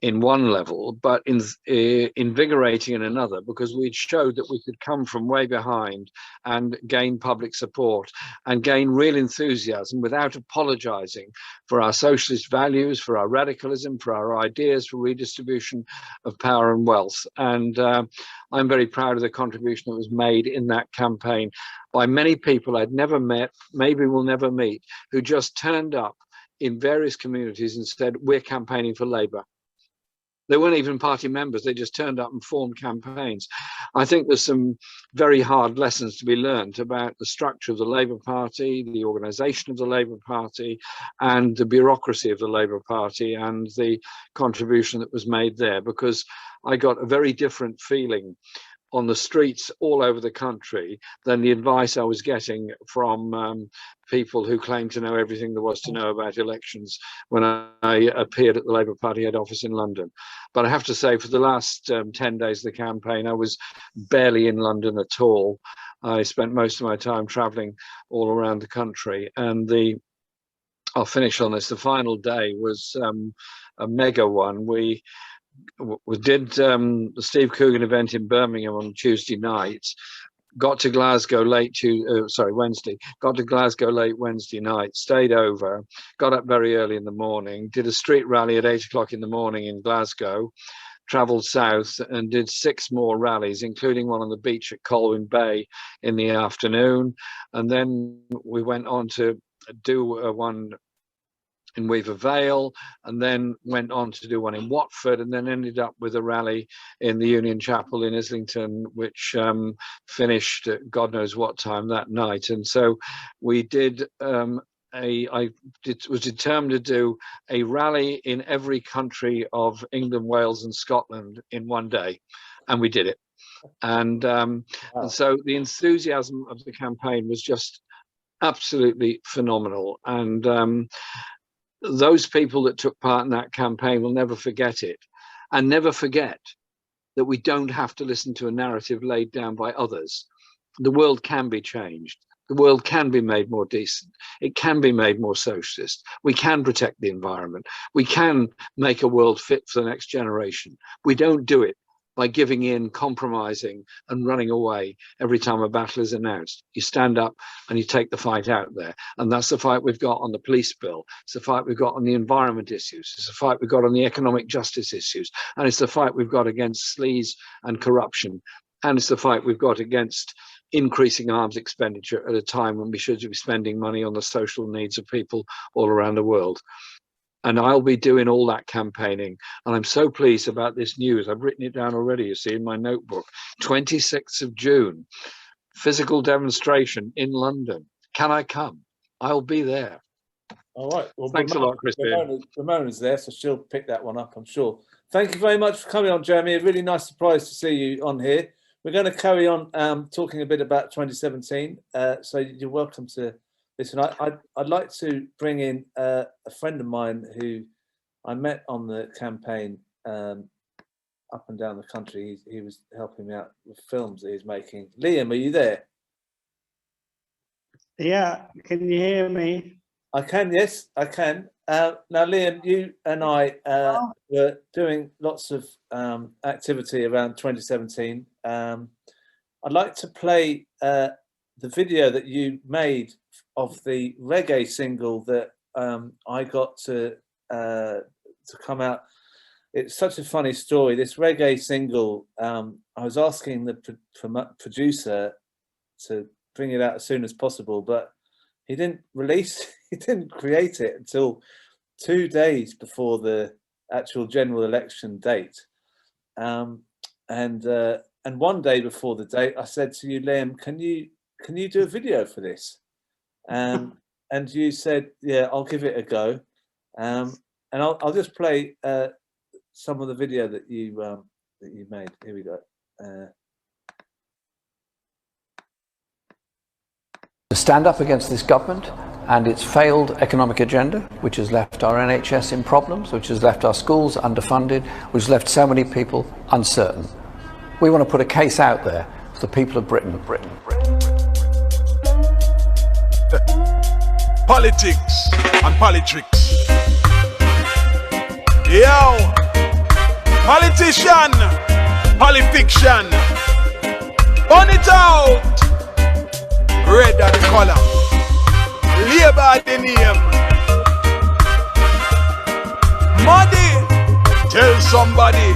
in one level, but invigorating in another, because we'd showed that we could come from way behind and gain public support and gain real enthusiasm without apologizing for our socialist values, for our radicalism, for our ideas, for redistribution of power and wealth. And I'm very proud of the contribution that was made in that campaign by many people I'd never met, maybe will never meet, who just turned up in various communities and said, we're campaigning for Labour. They weren't even party members, they just turned up and formed campaigns. I think there's some very hard lessons to be learned about the structure of the Labour Party, the organisation of the Labour Party, and the bureaucracy of the Labour Party, and the contribution that was made there, because I got a very different feeling on the streets all over the country than the advice I was getting from people who claimed to know everything there was to know about elections when I appeared at the Labour Party head office in London. But I have to say, for the last 10 days of the campaign, I was barely in London at all. I spent most of my time travelling all around the country. And I'll finish on this, the final day was a mega one. We did the Steve Coogan event in Birmingham on Tuesday night, got to Glasgow Wednesday, got to Glasgow late Wednesday night, stayed over, got up very early in the morning, did a street rally at 8 o'clock in the morning in Glasgow, travelled south and did 6 more rallies, including one on the beach at Colwyn Bay in the afternoon. And then we went on to do one in Weaver Vale, and then went on to do one in Watford, and then ended up with a rally in the Union Chapel in Islington, which finished at God knows what time that night. And so we did was determined to do a rally in every country of England, Wales and Scotland in one day, and we did it. And so the enthusiasm of the campaign was just absolutely phenomenal. And those people that took part in that campaign will never forget it, and never forget that we don't have to listen to a narrative laid down by others. The world can be changed. The world can be made more decent. It can be made more socialist. We can protect the environment. We can make a world fit for the next generation. We don't do it by giving in, compromising, and running away every time a battle is announced. You stand up and you take the fight out there. And that's the fight we've got on the police bill. It's the fight we've got on the environment issues. It's the fight we've got on the economic justice issues. And it's the fight we've got against sleaze and corruption. And it's the fight we've got against increasing arms expenditure at a time when we should be spending money on the social needs of people all around the world. And I'll be doing all that campaigning. And I'm so pleased about this news. I've written it down already, you see, in my notebook. 26th of June, physical demonstration in London. Can I come? I'll be there. All right. Well, thanks a lot, Christine. Ramona's there, so she'll pick that one up, I'm sure. Thank you very much for coming on, Jeremy. A really nice surprise to see you on here. We're going to carry on talking a bit about 2017. So you're welcome to listen. I'd like to bring in a friend of mine who I met on the campaign up and down the country. He was helping me out with films that he's making. Liam, are you there? Yeah, can you hear me? I can, yes, I can. Now, Liam, you and I were doing lots of activity around 2017. I'd like to play the video that you made of the reggae single that I got to come out. It's such a funny story. This reggae single, I was asking the producer to bring it out as soon as possible, but he didn't create it until 2 days before the actual general election date. And 1 day before the date, I said to you, Liam, can you do a video for this? And you said, yeah, I'll give it a go. And I'll just play some of the video that you made. Here we go. To stand up against this government and its failed economic agenda, which has left our NHS in problems, which has left our schools underfunded, which has left so many people uncertain. We want to put a case out there for the people of Britain. Politics and politics. Yo, politician, polyfiction. Burn it out. Red are the color, Labour are the name. Muddy, tell somebody.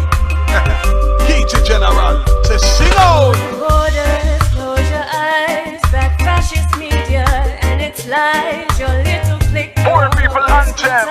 Teacher General, say sing out. Borders, close your eyes. That fascist media and its lies. Your little clique. Poor people anthem.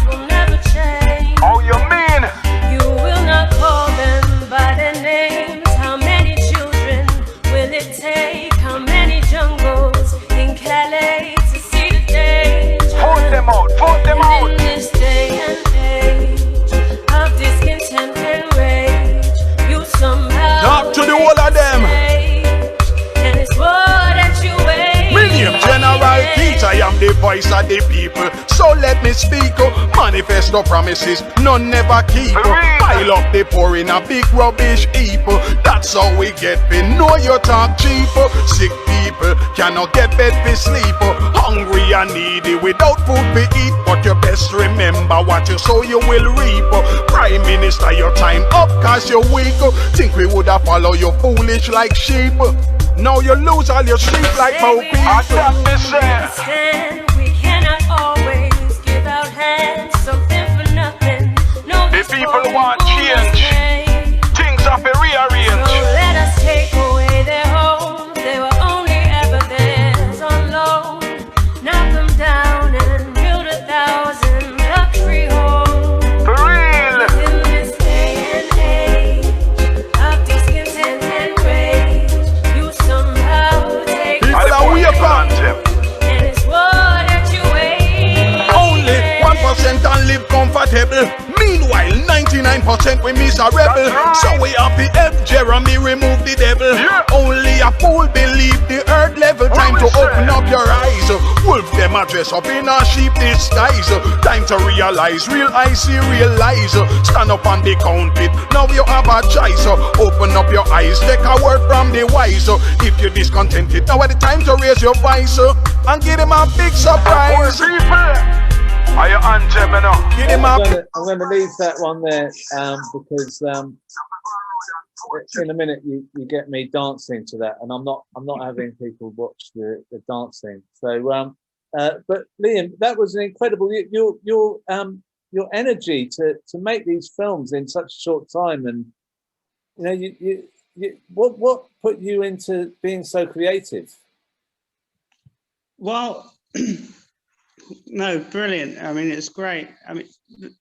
Will never change. Oh, you mean? You will not call them by their names. How many children will it take? How many jungles in Calais to see the danger? Vote them out, vote them out. In this day and age of discontent and rage, you somehow talk to the whole of them. And it's more that you wait. William General Peter, I am the voice of the people. So let me speak. Manifesto promises, none never keep. Pile up the poor in a big rubbish heap. That's how we get paid. Know you talk cheap. Sick people cannot get bed to sleep. Hungry and needy without food to eat. But you best remember what you sow you will reap. Prime Minister, your time up cause you're weak. Think we would have followed you foolish like sheep. Now you lose all your sheep like Moby. Understand we cannot always give out hands, something for nothing. No, the people want change. Things have to rearrange. So let us take away their homes. They were only ever theirs on loan. Knock them down and build 1,000 luxury homes. For real. In this day and age of discontent and rage, you somehow take people are weak on them. And it's what that you wait. Only 1% and live comfortable. Meanwhile, 99% we miserable. So we happy every Jeremy remove the devil. Only a fool believe the earth level. Time to open up your eyes. Wolf them a dress up in a sheep disguise. Time to realize real eyes see real lies. Stand up on the count it. Now you have a choice. Open up your eyes. Take a word from the wise. If you're discontented, now at the time to raise your voice and give them a big surprise. Are you on, Gemini? Give them I'm going to leave that one there because in a minute you get me dancing to that, and I'm not having people watch the dancing. So, but Liam, that was an incredible. Your energy to make these films in such a short time, and you know, what put you into being so creative? Well, no, brilliant. I mean, it's great. I mean,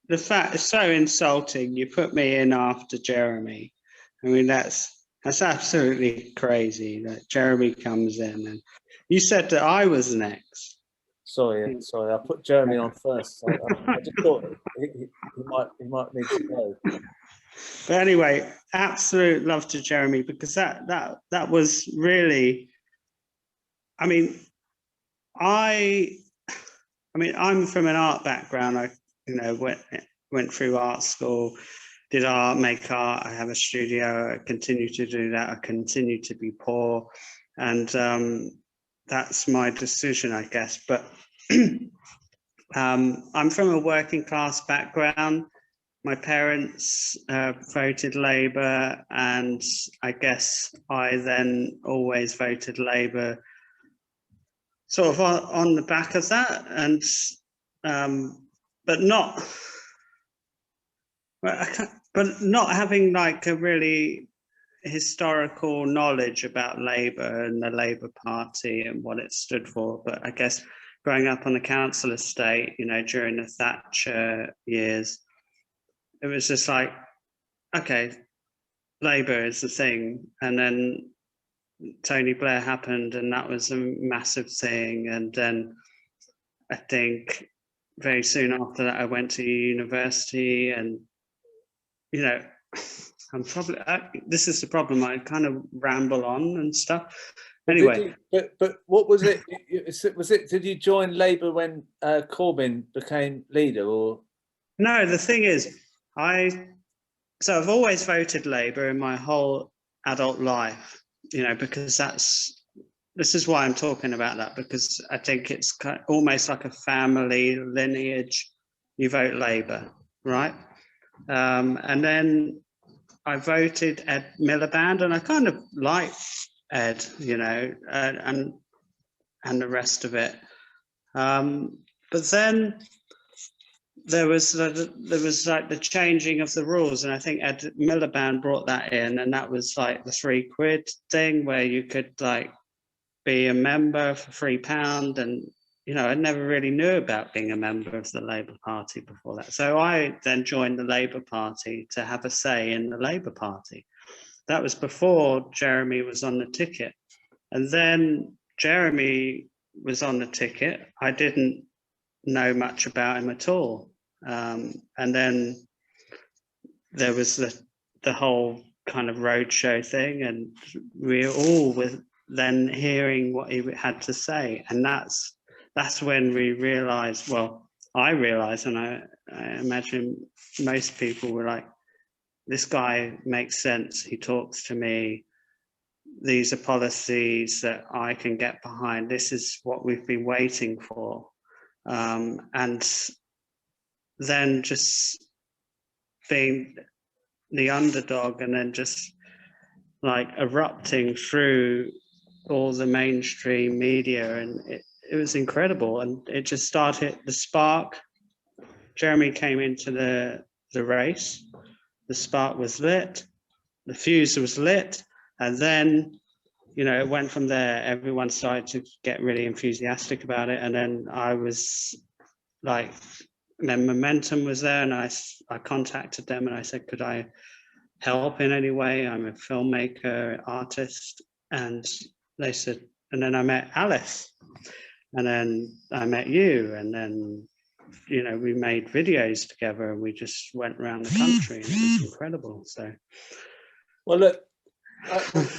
the fact is so insulting. You put me in after Jeremy. I mean, that's absolutely crazy that Jeremy comes in, and you said that I was next. Sorry, I put Jeremy on first. I just thought he might need to go. But anyway, absolute love to Jeremy, because that was really. I mean, I'm from an art background. I went through art school, did art, make art. I have a studio. I continue to do that. I continue to be poor, and that's my decision, I guess. But I'm from a working class background. My parents voted Labour, and I guess I then always voted Labour, sort of on the back of that, and but not having like a really historical knowledge about Labour and the Labour Party and what it stood for. But I guess growing up on the council estate, you know, during the Thatcher years, it was just like, okay, Labour is the thing. And then Tony Blair happened, and that was a massive thing. And then I think very soon after that, I went to university, and, you know, I'm probably, this is the problem, I kind of ramble on and stuff. Anyway. But what was it? Did you join Labour when Corbyn became leader, or? No, the thing is, so I've always voted Labour in my whole adult life, you know, because this is why I'm talking about that, because I think it's almost like a family lineage. You vote Labour, right? And then I voted Ed Miliband, and I kind of liked Ed, you know, and the rest of it. But then there was like the changing of the rules, and I think Ed Miliband brought that in, and that was like the £3 thing where you could like be a member for £3, and you know, I never really knew about being a member of the Labour Party before that. So I then joined the Labour Party to have a say in the Labour Party. That was before Jeremy was on the ticket. And then Jeremy was on the ticket. I didn't know much about him at all. And then there was the whole kind of roadshow thing, and we all were then hearing what he had to say. And that's when we realized, well, I realized, and I imagine most people were like, this guy makes sense. He talks to me. These are policies that I can get behind. This is what we've been waiting for. And then just being the underdog, and then just like erupting through all the mainstream media, and it was incredible. And it just started the spark. Jeremy came into the race. The spark was lit, the fuse was lit, and then, you know, it went from there. Everyone started to get really enthusiastic about it, and then I was like, then Momentum was there, and I contacted them, and I said, could I help in any way? I'm a filmmaker, artist, and they said, and then I met Alice, and then I met you, and then, you know, we made videos together, and we just went around the country, and it was incredible. So, well, look,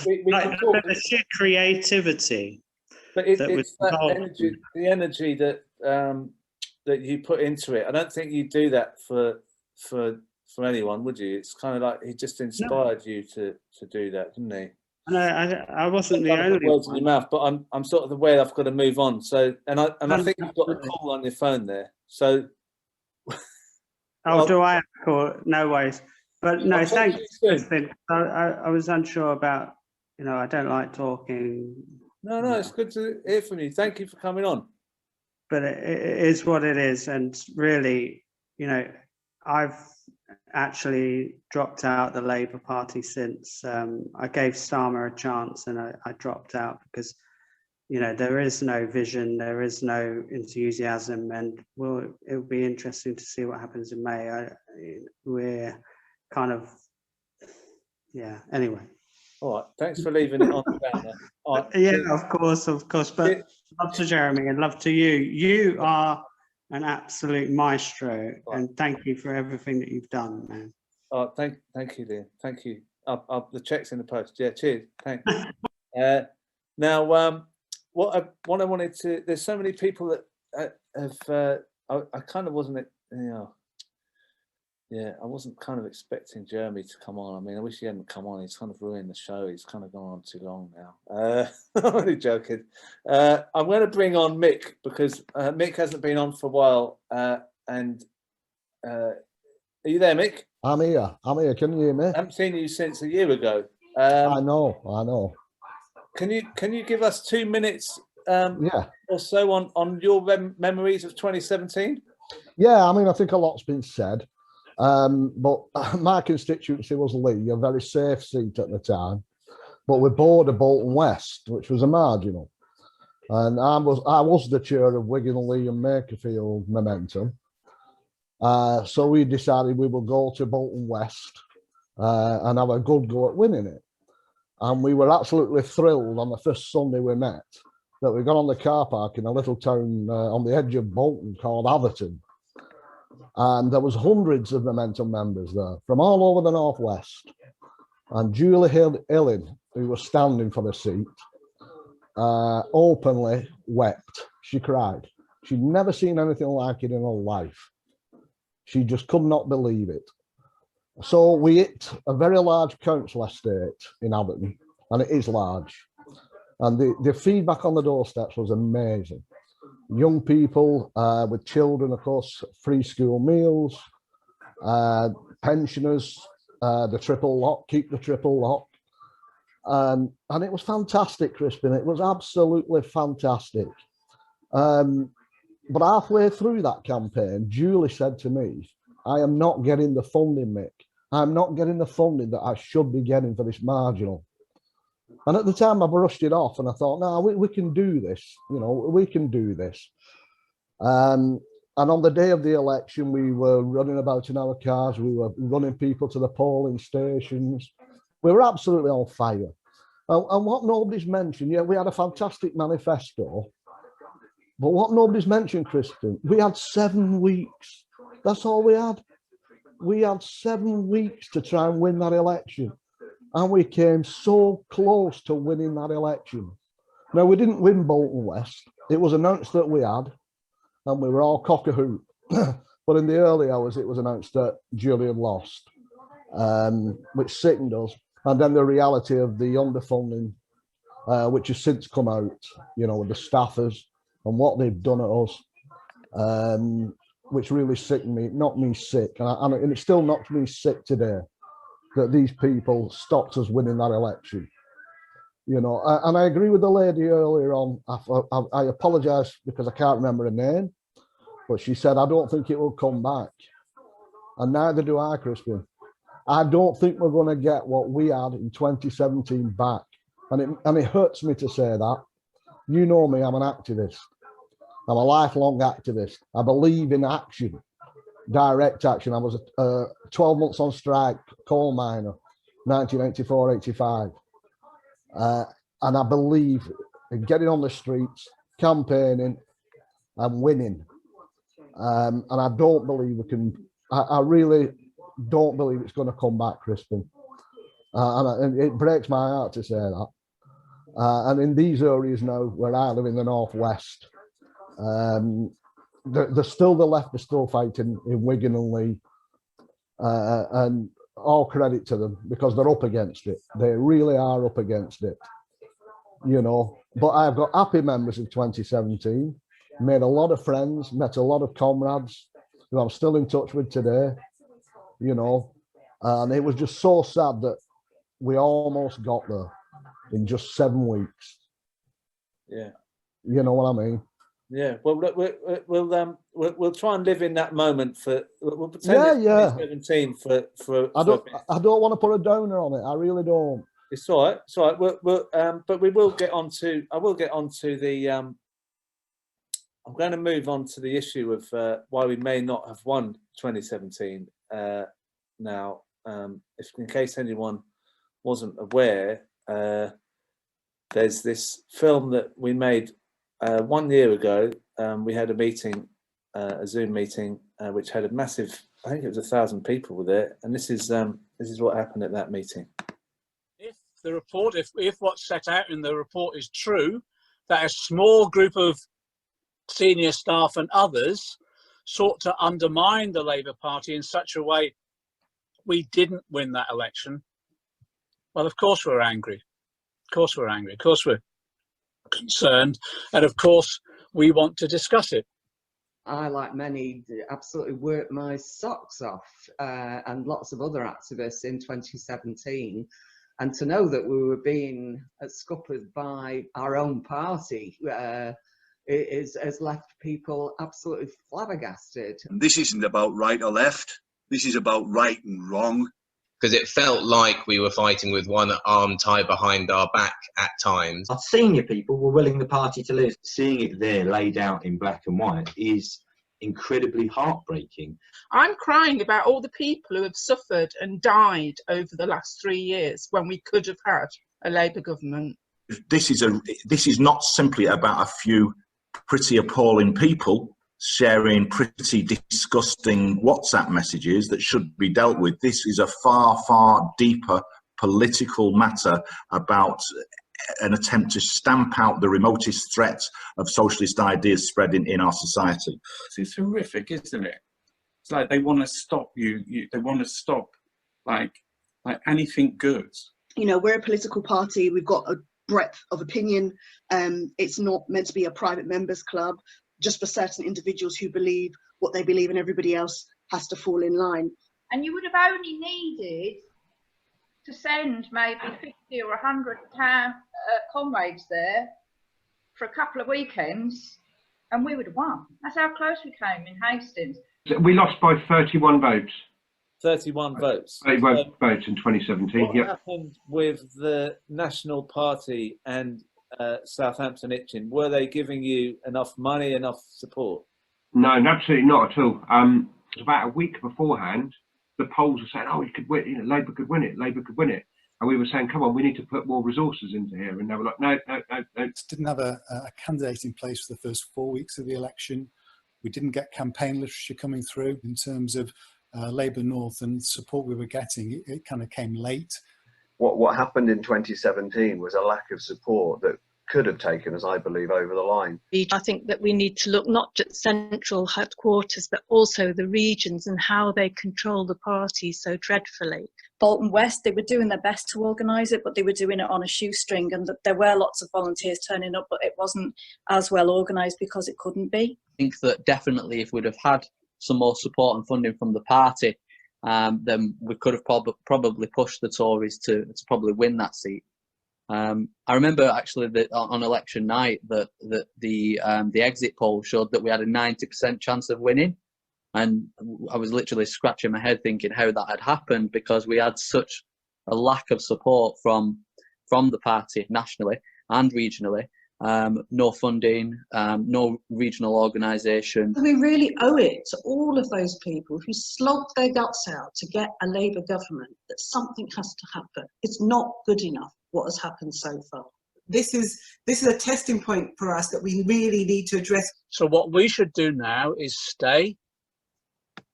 we like the sheer creativity. But it's that energy that that you put into it. I don't think you do that for anyone, would you? It's kind of like he just inspired you to do that, didn't he? No, I wasn't the only words one. in your mouth, but I'm sort of aware I've got to move on. So, and I think you've got a call on your phone there. So, do I have a call? No worries. But no, thanks. I was unsure about. I don't like talking. No, it's good to hear from you. Thank you for coming on. But it is what it is, and really, I've actually dropped out the Labour Party since I gave Starmer a chance, and I dropped out because there is no vision, there is no enthusiasm, and it'll be interesting to see what happens in May. We're kind of anyway. All right, thanks for leaving it on down there. Right. Yeah, of course, but love to Jeremy and love to you. You are an absolute maestro, and thank you for everything that you've done, man. Oh, thank you, dear. Thank you. The check's in the post. Yeah, cheers. Thanks. Now, what I wanted to. There's so many people that have. I kind of wasn't. Yeah, I wasn't kind of expecting Jeremy to come on. I mean, I wish he hadn't come on. He's kind of ruined the show. He's kind of gone on too long now. I'm only joking. I'm going to bring on Mick because Mick hasn't been on for a while. And are you there, Mick? I'm here. Can you hear me? I haven't seen you since a year ago. I know. Can you give us 2 minutes or so on your memories of 2017? Yeah, I mean, I think a lot's been said. But my constituency was Lee, a very safe seat at the time. But we bordered Bolton West, which was a marginal. And I was the chair of Wigan, Lee and Makerfield Momentum. So we decided we would go to Bolton West and have a good go at winning it. And we were absolutely thrilled on the first Sunday we met that we got on the car park in a little town on the edge of Bolton called Atherton. And there was hundreds of Momentum members there from all over the Northwest. And Julie Hillen, who was standing for the seat, openly wept. She cried. She'd never seen anything like it in her life. She just could not believe it. So we hit a very large council estate in Aberdeen, and it is large. And the feedback on the doorsteps was amazing. Young people with children, of course, free school meals, pensioners, the triple lock, keep the triple lock. And it was fantastic, Crispin. It was absolutely fantastic. But halfway through that campaign, Julie said to me, I am not getting the funding, Mick. I'm not getting the funding that I should be getting for this marginal. And at the time I brushed it off and I thought, no, we can do this. We can do this. And on the day of the election, we were running about in our cars. We were running people to the polling stations. We were absolutely on fire. And what nobody's mentioned, we had a fantastic manifesto. But what nobody's mentioned, Kristen, we had 7 weeks. That's all we had. We had 7 weeks to try and win that election. And we came so close to winning that election. Now, we didn't win Bolton West. It was announced that we had, and we were all cock-a-hoot. But in the early hours, it was announced that Julian lost, which sickened us. And then the reality of the underfunding, which has since come out, with the staffers and what they've done at us, which really sickened me, knocked me sick. And it still knocks me sick today that these people stopped us winning that election. And I agree with the lady earlier on. I apologise because I can't remember her name, but she said, I don't think it will come back. And neither do I, Crispin. I don't think we're going to get what we had in 2017 back. And it hurts me to say that. You know me, I'm an activist. I'm a lifelong activist. I believe in action, direct action. I was 12 months on strike, coal miner, 1984-85. And I believe in getting on the streets, campaigning and winning. And I don't believe we can, I really don't believe it's going to come back, Crispin. And it breaks my heart to say that. And in these areas now, where I live in the northwest, there's still the left are still fighting in Wigan and Leigh, and all credit to them because they're up against it. They really are up against it, you know. But I've got happy members of 2017, made a lot of friends, met a lot of comrades who I'm still in touch with today, you know. And it was just so sad that we almost got there in just 7 weeks. Yeah. You know what I mean? Yeah. Well, we'll try and live in that moment for. We'll pretend it's 2017 for. I don't want to put a downer on it. I really don't. It's all right. It's all right. But we will get on to. I will get on to the. I'm going to move on to the issue of why we may not have won 2017. Now, if in case anyone wasn't aware, there's this film that we made 1 year ago. We had a meeting, a Zoom meeting, which had a massive. I think it was 1,000 people with it, and this is what happened at that meeting. If the report, if what's set out in the report is true, that a small group of senior staff and others sought to undermine the Labour Party in such a way we didn't win that election, well, of course we're angry. Of course we're angry. Of course we're concerned. And of course we want to discuss it. I, like many, absolutely worked my socks off, and lots of other activists in 2017. And to know that we were being scuppered by our own party has left people absolutely flabbergasted. This isn't about right or left. This is about right and wrong. Because it felt like we were fighting with one arm tied behind our back at times. Our senior people were willing the party to lose. Seeing it there laid out in black and white is incredibly heartbreaking. I'm crying about all the people who have suffered and died over the last 3 years when we could have had a Labour government. This is not simply about a few pretty appalling people sharing pretty disgusting WhatsApp messages that should be dealt with. This is a far, far deeper political matter about an attempt to stamp out the remotest threat of socialist ideas spreading in our society. It's horrific, isn't it? It's like they want to stop you. They want to stop like anything good. You know, we're a political party. We've got a breadth of opinion. It's not meant to be a private members club just for certain individuals who believe what they believe, and everybody else has to fall in line. And you would have only needed to send maybe 50 or 100 comrades there for a couple of weekends and we would have won. That's how close we came in Hastings. We lost by 31 votes. 31 votes. 31 votes in 2017. What happened with the National Party and Southampton Itching? Were they giving you enough money, enough support? No, absolutely not at all. About a week beforehand, the polls were saying, "Oh, you could win. You know, Labour could win it. Labour could win it." And we were saying, "Come on, we need to put more resources into here." And they were like, "No." Didn't have a candidate in place for the first 4 weeks of the election. We didn't get campaign literature coming through in terms of Labour North and support we were getting. It kind of came late. What happened in 2017 was a lack of support that could have taken us, I believe, over the line. I think that we need to look not just central headquarters, but also the regions and how they control the party so dreadfully. Bolton West, they were doing their best to organise it, but they were doing it on a shoestring, and there were lots of volunteers turning up, but it wasn't as well organised because it couldn't be. I think that definitely if we'd have had some more support and funding from the party, then we could have probably pushed the Tories to probably win that seat. I remember actually that on election night that the exit poll showed that we had a 90% chance of winning, and I was literally scratching my head thinking how that had happened, because we had such a lack of support from the party nationally and regionally. No funding, no regional organisation. We really owe it to all of those people who slogged their guts out to get a Labour government that something has to happen. It's not good enough what has happened so far. This is a testing point for us that we really need to address. So what we should do now is stay,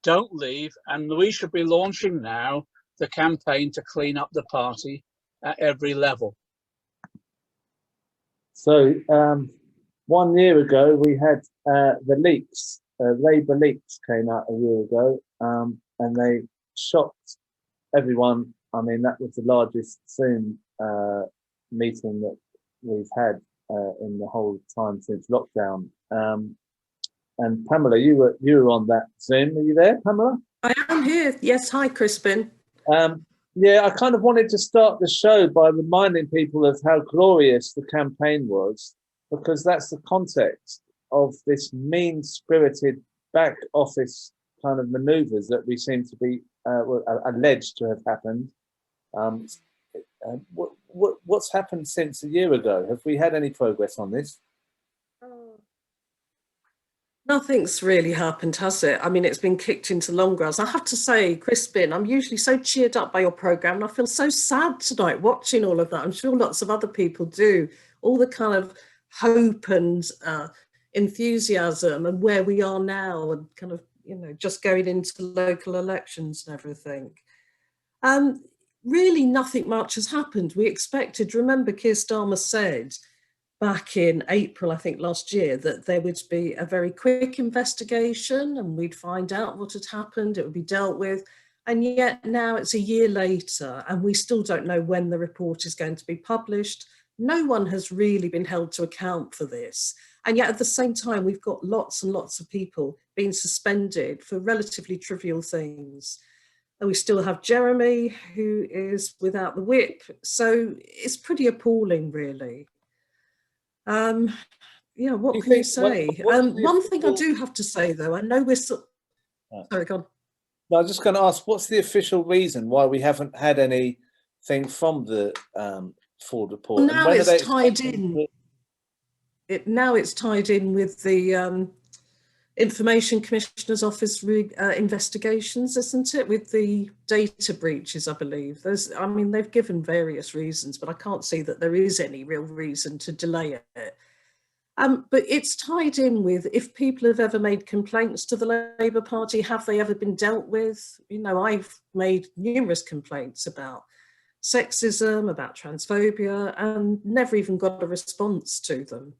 don't leave, and we should be launching now the campaign to clean up the party at every level. So 1 year ago, we had the leaks, Labour leaks came out a year ago, and they shocked everyone. I mean, that was the largest Zoom meeting that we've had in the whole time since lockdown. And Pamela, you were on that Zoom. Are you there, Pamela? I am here. Yes. Hi, Crispin. Yeah, I kind of wanted to start the show by reminding people of how glorious the campaign was, because that's the context of this mean-spirited back office kind of manoeuvres that we seem to be alleged to have happened. What's happened since a year ago? Have we had any progress on this? Nothing's really happened, has it? I mean, it's been kicked into long grass. I have to say, Crispin, I'm usually so cheered up by your programme, and I feel so sad tonight watching all of that. I'm sure lots of other people do. All the kind of hope and enthusiasm and where we are now, and kind of, you know, just going into local elections and everything. Really nothing much has happened. We expected, remember Keir Starmer said back in April, I think last year, that there would be a very quick investigation and we'd find out what had happened, it would be dealt with. And yet now it's a year later and we still don't know when the report is going to be published. No one has really been held to account for this. And yet at the same time, we've got lots and lots of people being suspended for relatively trivial things. And we still have Jeremy, who is without the whip. So it's pretty appalling, really. Yeah, what can you say? One thing I do have to say, though, I know we're... Sorry, go on. No, I was just going to ask, what's the official reason why we haven't had anything from the Ford report? Well, now it's tied in. Now it's tied in with the Information Commissioner's Office investigations, isn't it? With the data breaches, I believe. I mean, they've given various reasons, but I can't see that there is any real reason to delay it. But it's tied in with, if people have ever made complaints to the Labour Party, have they ever been dealt with? You know, I've made numerous complaints about sexism, about transphobia, and never even got a response to them.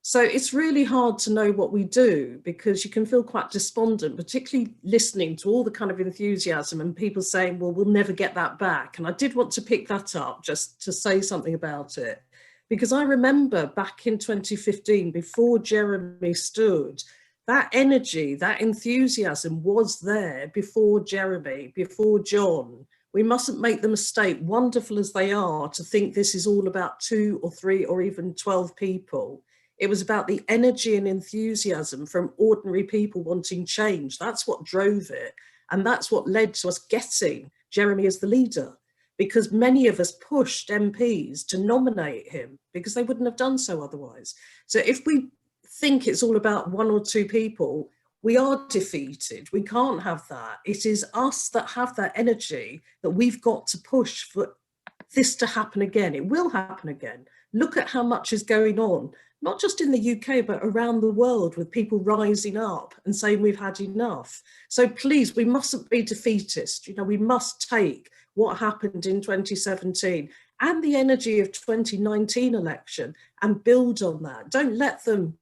So it's really hard to know what we do, because you can feel quite despondent, particularly listening to all the kind of enthusiasm and people saying, well, we'll never get that back. And I did want to pick that up just to say something about it, because I remember back in 2015, before Jeremy stood, that energy, that enthusiasm was there before Jeremy, before John. We mustn't make the mistake, wonderful as they are, to think this is all about 2 or 3 or even 12 people. It was about the energy and enthusiasm from ordinary people wanting change. That's what drove it. And that's what led to us getting Jeremy as the leader, because many of us pushed MPs to nominate him because they wouldn't have done so otherwise. So if we think it's all about 1 or 2 people, we are defeated. We can't have that. It is us that have that energy that we've got to push for this to happen again. It will happen again. Look at how much is going on, not just in the UK, but around the world, with people rising up and saying we've had enough. So please, we mustn't be defeatist. You know, we must take what happened in 2017 and the energy of 2019 election and build on that. Don't let them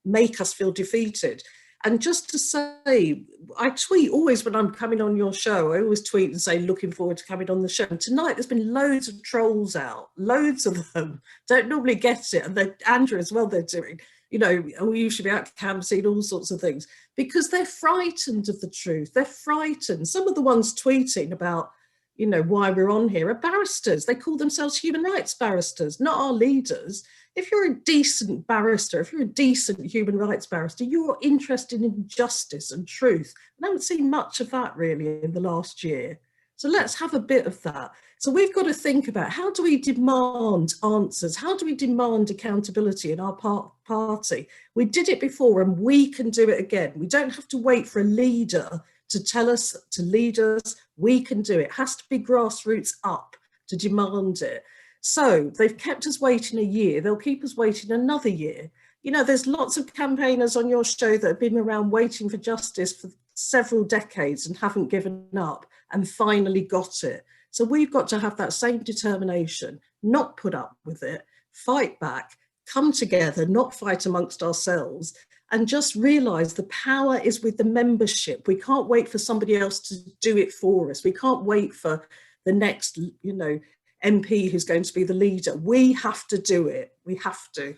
make us feel defeated. And just to say, I tweet always when I'm coming on your show, I always tweet and say, looking forward to coming on the show. And tonight there's been loads of trolls out, loads of them. Don't normally get it. And Andrew as well, they're doing, you know, we usually be out canvassing, all sorts of things, because they're frightened of the truth. They're frightened. Some of the ones tweeting about, you know, why we're on here are barristers. They call themselves human rights barristers, not our leaders. If you're a decent barrister, if you're a decent human rights barrister, you're interested in justice and truth. I haven't seen much of that really in the last year. So let's have a bit of that. So we've got to think about, how do we demand answers? How do we demand accountability in our party? We did it before and we can do it again. We don't have to wait for a leader to tell us, to lead us. We can do it. It has to be grassroots up to demand it. So they've kept us waiting a year. They'll keep us waiting another year. you know, there's lots of campaigners on your show that have been around waiting for justice for several decades and haven't given up and finally got it. So we've got to have that same determination, not put up with it, fight back, come together, not fight amongst ourselves, and just realise the power is with the membership. We can't wait for somebody else to do it for us. We can't wait for the next, you know, MP who's going to be the leader. We have to do it. We have to.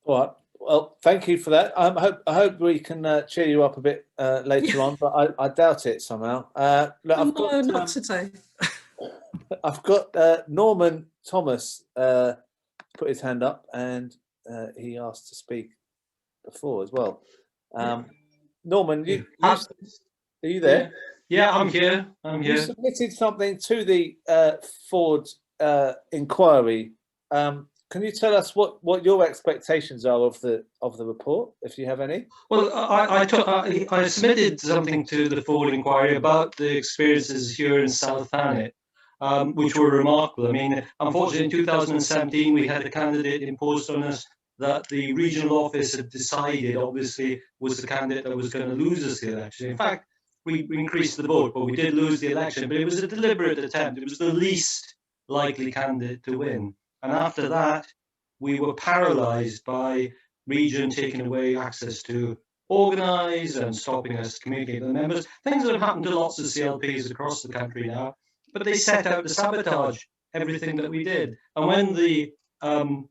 All right. Well, thank you for that. I hope we can cheer you up a bit later on, but I doubt it somehow. Look, not today. I've got Norman Thomas put his hand up, and he asked to speak before as well. Norman, are you there? Yeah, I'm here. You submitted something to the Ford inquiry. Can you tell us what your expectations are of the report, if you have any? Well, I submitted something to the Ford inquiry about the experiences here in South Thanet, which were remarkable. I mean, unfortunately, in 2017, we had a candidate imposed on us that the regional office had decided, obviously, was the candidate that was going to lose us the election. In fact, we increased the vote, but we did lose the election. But it was a deliberate attempt. It was the least likely candidate to win. And after that, we were paralysed by region taking away access to organise and stopping us to communicate with the members. Things that have happened to lots of CLPs across the country now. But they set out to sabotage everything that we did. And when the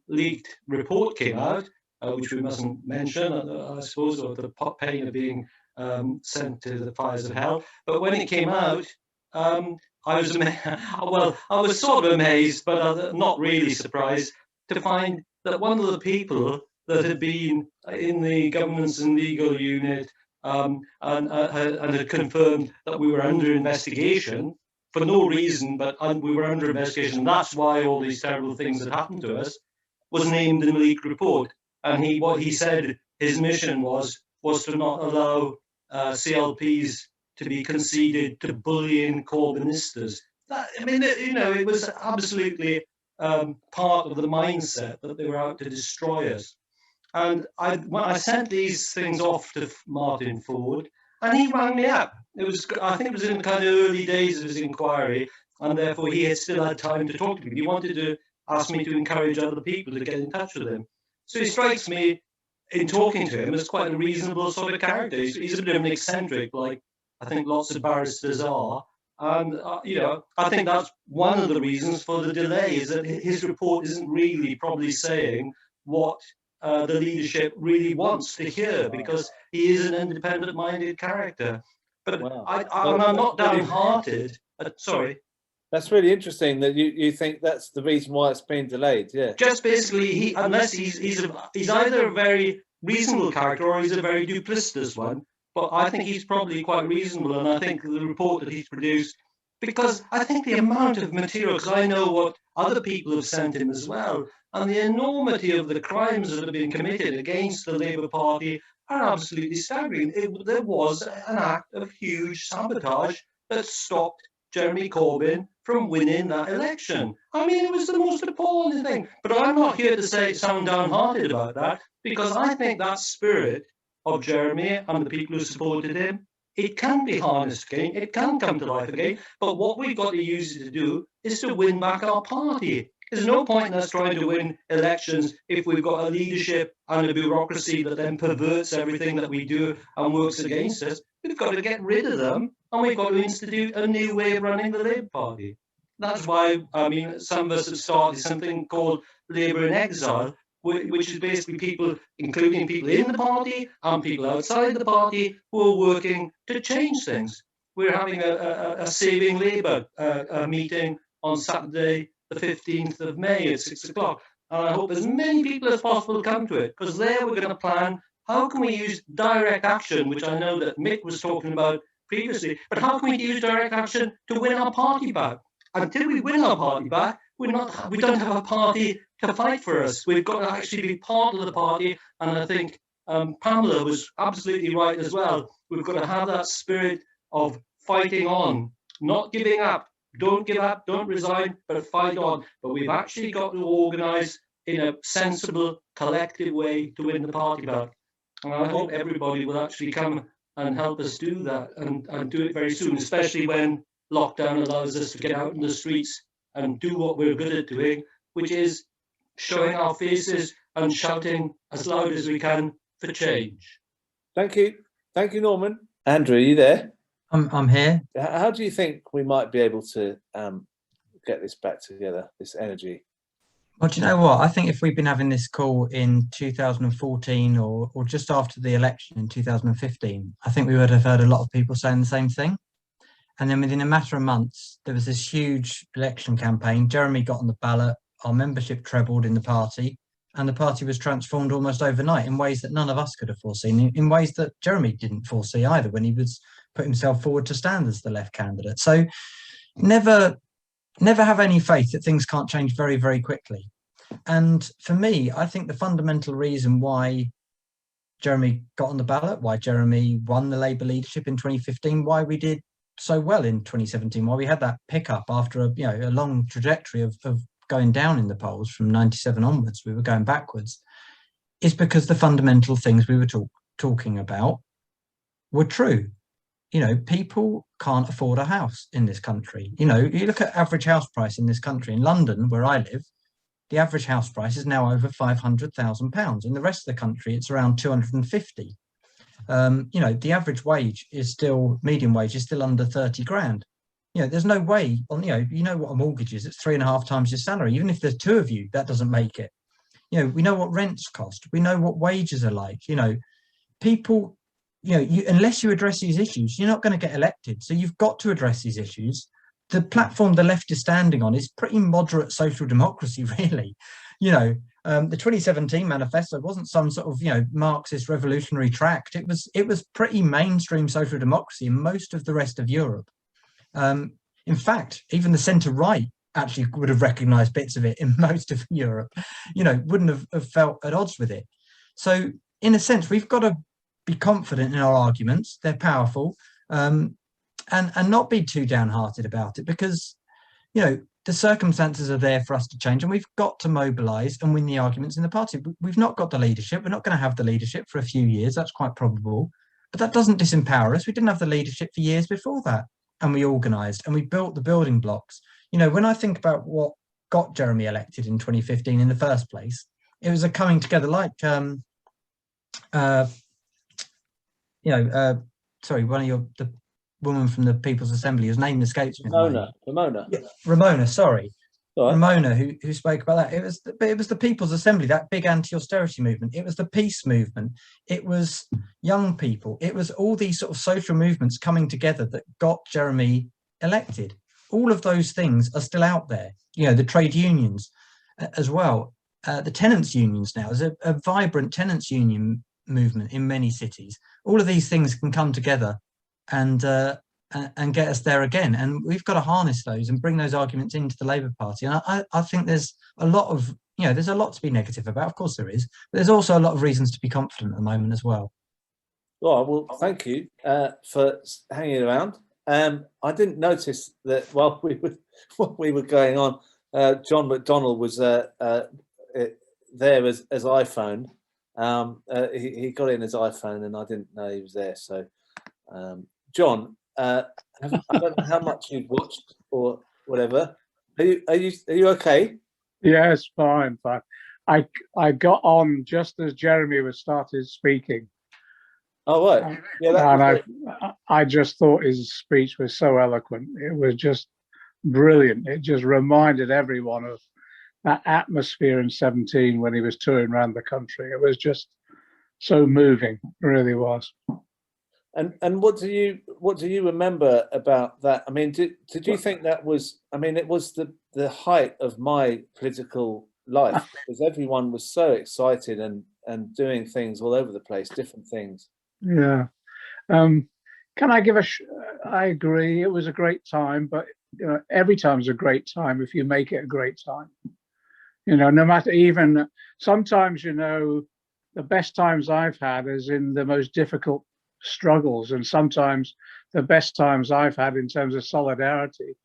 leaked report came out, which we mustn't mention, I suppose, or the pain of being sent to the fires of hell. But when it came out, I was I was sort of amazed, but not really surprised to find that one of the people that had been in the governance and legal unit and had confirmed that we were under investigation for no reason, but we were under investigation. That's why all these terrible things had happened to us. Was named in the leaked report, and what he said his mission was to not allow CLPs to be conceded to bullying Corbynistas. I mean, you know, it was absolutely part of the mindset that they were out to destroy us. And when I sent these things off to Martin Ford, and he rang me up. I think it was in the kind of early days of his inquiry, and therefore he had still had time to talk to me. He wanted to ask me to encourage other people to get in touch with him. So he strikes me, in talking to him, as quite a reasonable sort of character. He's a bit of an eccentric, like I think lots of barristers are. And, you know, I think that's one of the reasons for the delay, is that his report isn't really probably saying what the leadership really wants to hear, because he is an independent-minded character. But wow. I'm not downhearted. Sorry. That's really interesting that you think that's the reason why it's been delayed. Yeah. Just basically, unless he's either a very reasonable character or he's a very duplicitous one. But I think he's probably quite reasonable, and I think the report that he's produced, because I think the amount of material, because I know what other people have sent him as well, and the enormity of the crimes that have been committed against the Labour Party are absolutely staggering. There was an act of huge sabotage that stopped Jeremy Corbyn from winning that election. I mean, it was the most appalling thing. But I'm not here to sound downhearted about that, because I think that spirit of Jeremy and the people who supported him, it can be harnessed again, it can come to life again, but what we've got to use it to do is to win back our party. There's no point in us trying to win elections if we've got a leadership and a bureaucracy that then perverts everything that we do and works against us. We've got to get rid of them, and we've got to institute a new way of running the Labour Party. That's why, I mean, some of us have started something called Labour in Exile, which is basically people, including people in the party and people outside the party, who are working to change things. We're having a Saving Labour meeting on Saturday, the 15th of May at 6 o'clock. And I hope as many people as possible come to it, because there we're going to plan how can we use direct action, which I know that Mick was talking about previously, but how can we use direct action to win our party back? Until we win our party back, we don't have a party to fight for us. We've got to actually be part of the party, and I think Pamela was absolutely right as well. We've got to have that spirit of fighting on, not giving up. Don't give up, don't resign, but fight on. But we've actually got to organise in a sensible, collective way to win the party back. And I hope everybody will actually come and help us do that, and do it very soon, especially when lockdown allows us to get out in the streets and do what we're good at doing, which is showing our faces and shouting as loud as we can for change. Thank you. Thank you, Norman. Andrew, are you there? I'm here. How do you think we might be able to get this back together, this energy? Well, do you know what? I think if we'd been having this call in 2014 or just after the election in 2015, I think we would have heard a lot of people saying the same thing. And then within a matter of months, there was this huge election campaign. Jeremy got on the ballot, our membership trebled in the party, and the party was transformed almost overnight in ways that none of us could have foreseen, in ways that Jeremy didn't foresee either when he was put himself forward to stand as the left candidate. So never have any faith that things can't change very, very quickly. And for me, I think the fundamental reason why Jeremy got on the ballot, why Jeremy won the Labour leadership in 2015, why we did so well in 2017, why we had that pickup after a long trajectory of going down in the polls from 97 onwards, we were going backwards, is because the fundamental things we were talking about were true. People can't afford a house in this country. You look at average house price in this country. In London, where I live, the average house price is now over £500,000. In the rest of the country, it's around 250. The average wage is still, median wage is still under 30 grand. There's no way on, you know what a mortgage is, it's 3.5 times your salary. Even if there's two of you, that doesn't make it. We know what rents cost. We know what wages are like. People, unless you address these issues, you're not going to get elected. So you've got to address these issues. The platform the left is standing on is pretty moderate social democracy, really. The 2017 manifesto wasn't some sort of, Marxist revolutionary tract. It was pretty mainstream social democracy in most of the rest of Europe. In fact, even the centre-right actually would have recognised bits of it in most of Europe, wouldn't have felt at odds with it. So in a sense, we've got to be confident in our arguments. They're powerful, and not be too downhearted about it, because, the circumstances are there for us to change, and we've got to mobilise and win the arguments in the party. We've not got the leadership. We're not going to have the leadership for a few years. That's quite probable. But that doesn't disempower us. We didn't have the leadership for years before that. And we organised and we built the building blocks. When I think about what got Jeremy elected in 2015 in the first place, it was a coming together like, the woman from the People's Assembly, whose name escapes me. Ramona. Yeah, Ramona, sorry. Right. Ramona, who spoke about that. It was the People's Assembly, that big anti-austerity movement. It was the peace movement. It was young people. It was all these sort of social movements coming together that got Jeremy elected. All of those things are still out there. The trade unions as well. The tenants unions now. There's a vibrant tenants union movement in many cities. All of these things can come together and get us there again, and we've got to harness those and bring those arguments into the Labour Party. And I think there's a lot of, there's a lot to be negative about, of course there is, but there's also a lot of reasons to be confident at the moment as well. Well, thank you for hanging around. I didn't notice that while we were going on, John McDonnell was there as iPhone. He got in his iPhone, and I didn't know he was there. So, John, I don't know how much you've watched or whatever. Are you okay? Yes, fine. I got on just as Jeremy was started speaking. Oh right, yeah. I just thought his speech was so eloquent. It was just brilliant. It just reminded everyone of that atmosphere in 17 when he was touring around the country. It was just so moving. It really was. And what do you remember about that? I mean, did you think that was? I mean, it was the height of my political life, because everyone was so excited and doing things all over the place, different things. Yeah. Can I give I agree. It was a great time, but every time is a great time if you make it a great time. No matter, even sometimes, the best times I've had is in the most difficult struggles, and sometimes the best times I've had in terms of solidarity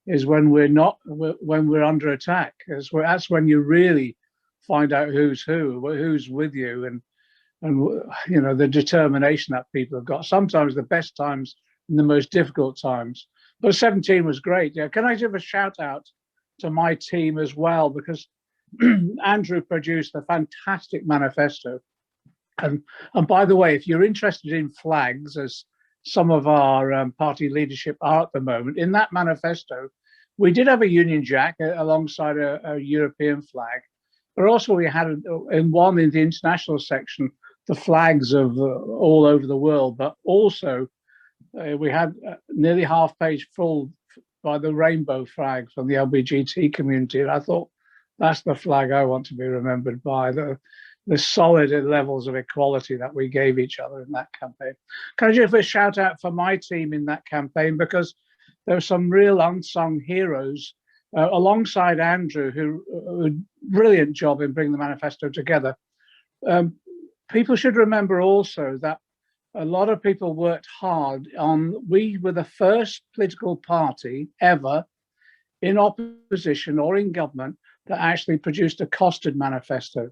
is when we're under attack. That's when you really find out who's who's with you, and you know, the determination that people have got. Sometimes the best times and the most difficult times. But 17 was great. Yeah, can I give a shout out to my team as well, because Andrew produced a fantastic manifesto. And by the way, if you're interested in flags, as some of our party leadership are at the moment, in that manifesto, we did have a Union Jack alongside a European flag, but also we had in the international section, the flags of all over the world, but also we had nearly half page full by the rainbow flag from the LBGT community. And I thought, that's the flag I want to be remembered by, the solid levels of equality that we gave each other in that campaign. Can I give a shout out for my team in that campaign, because there were some real unsung heroes alongside Andrew, who did a brilliant job in bringing the manifesto together. People should remember also that a lot of people worked hard on, we were the first political party ever in opposition or in government that actually produced a costed manifesto.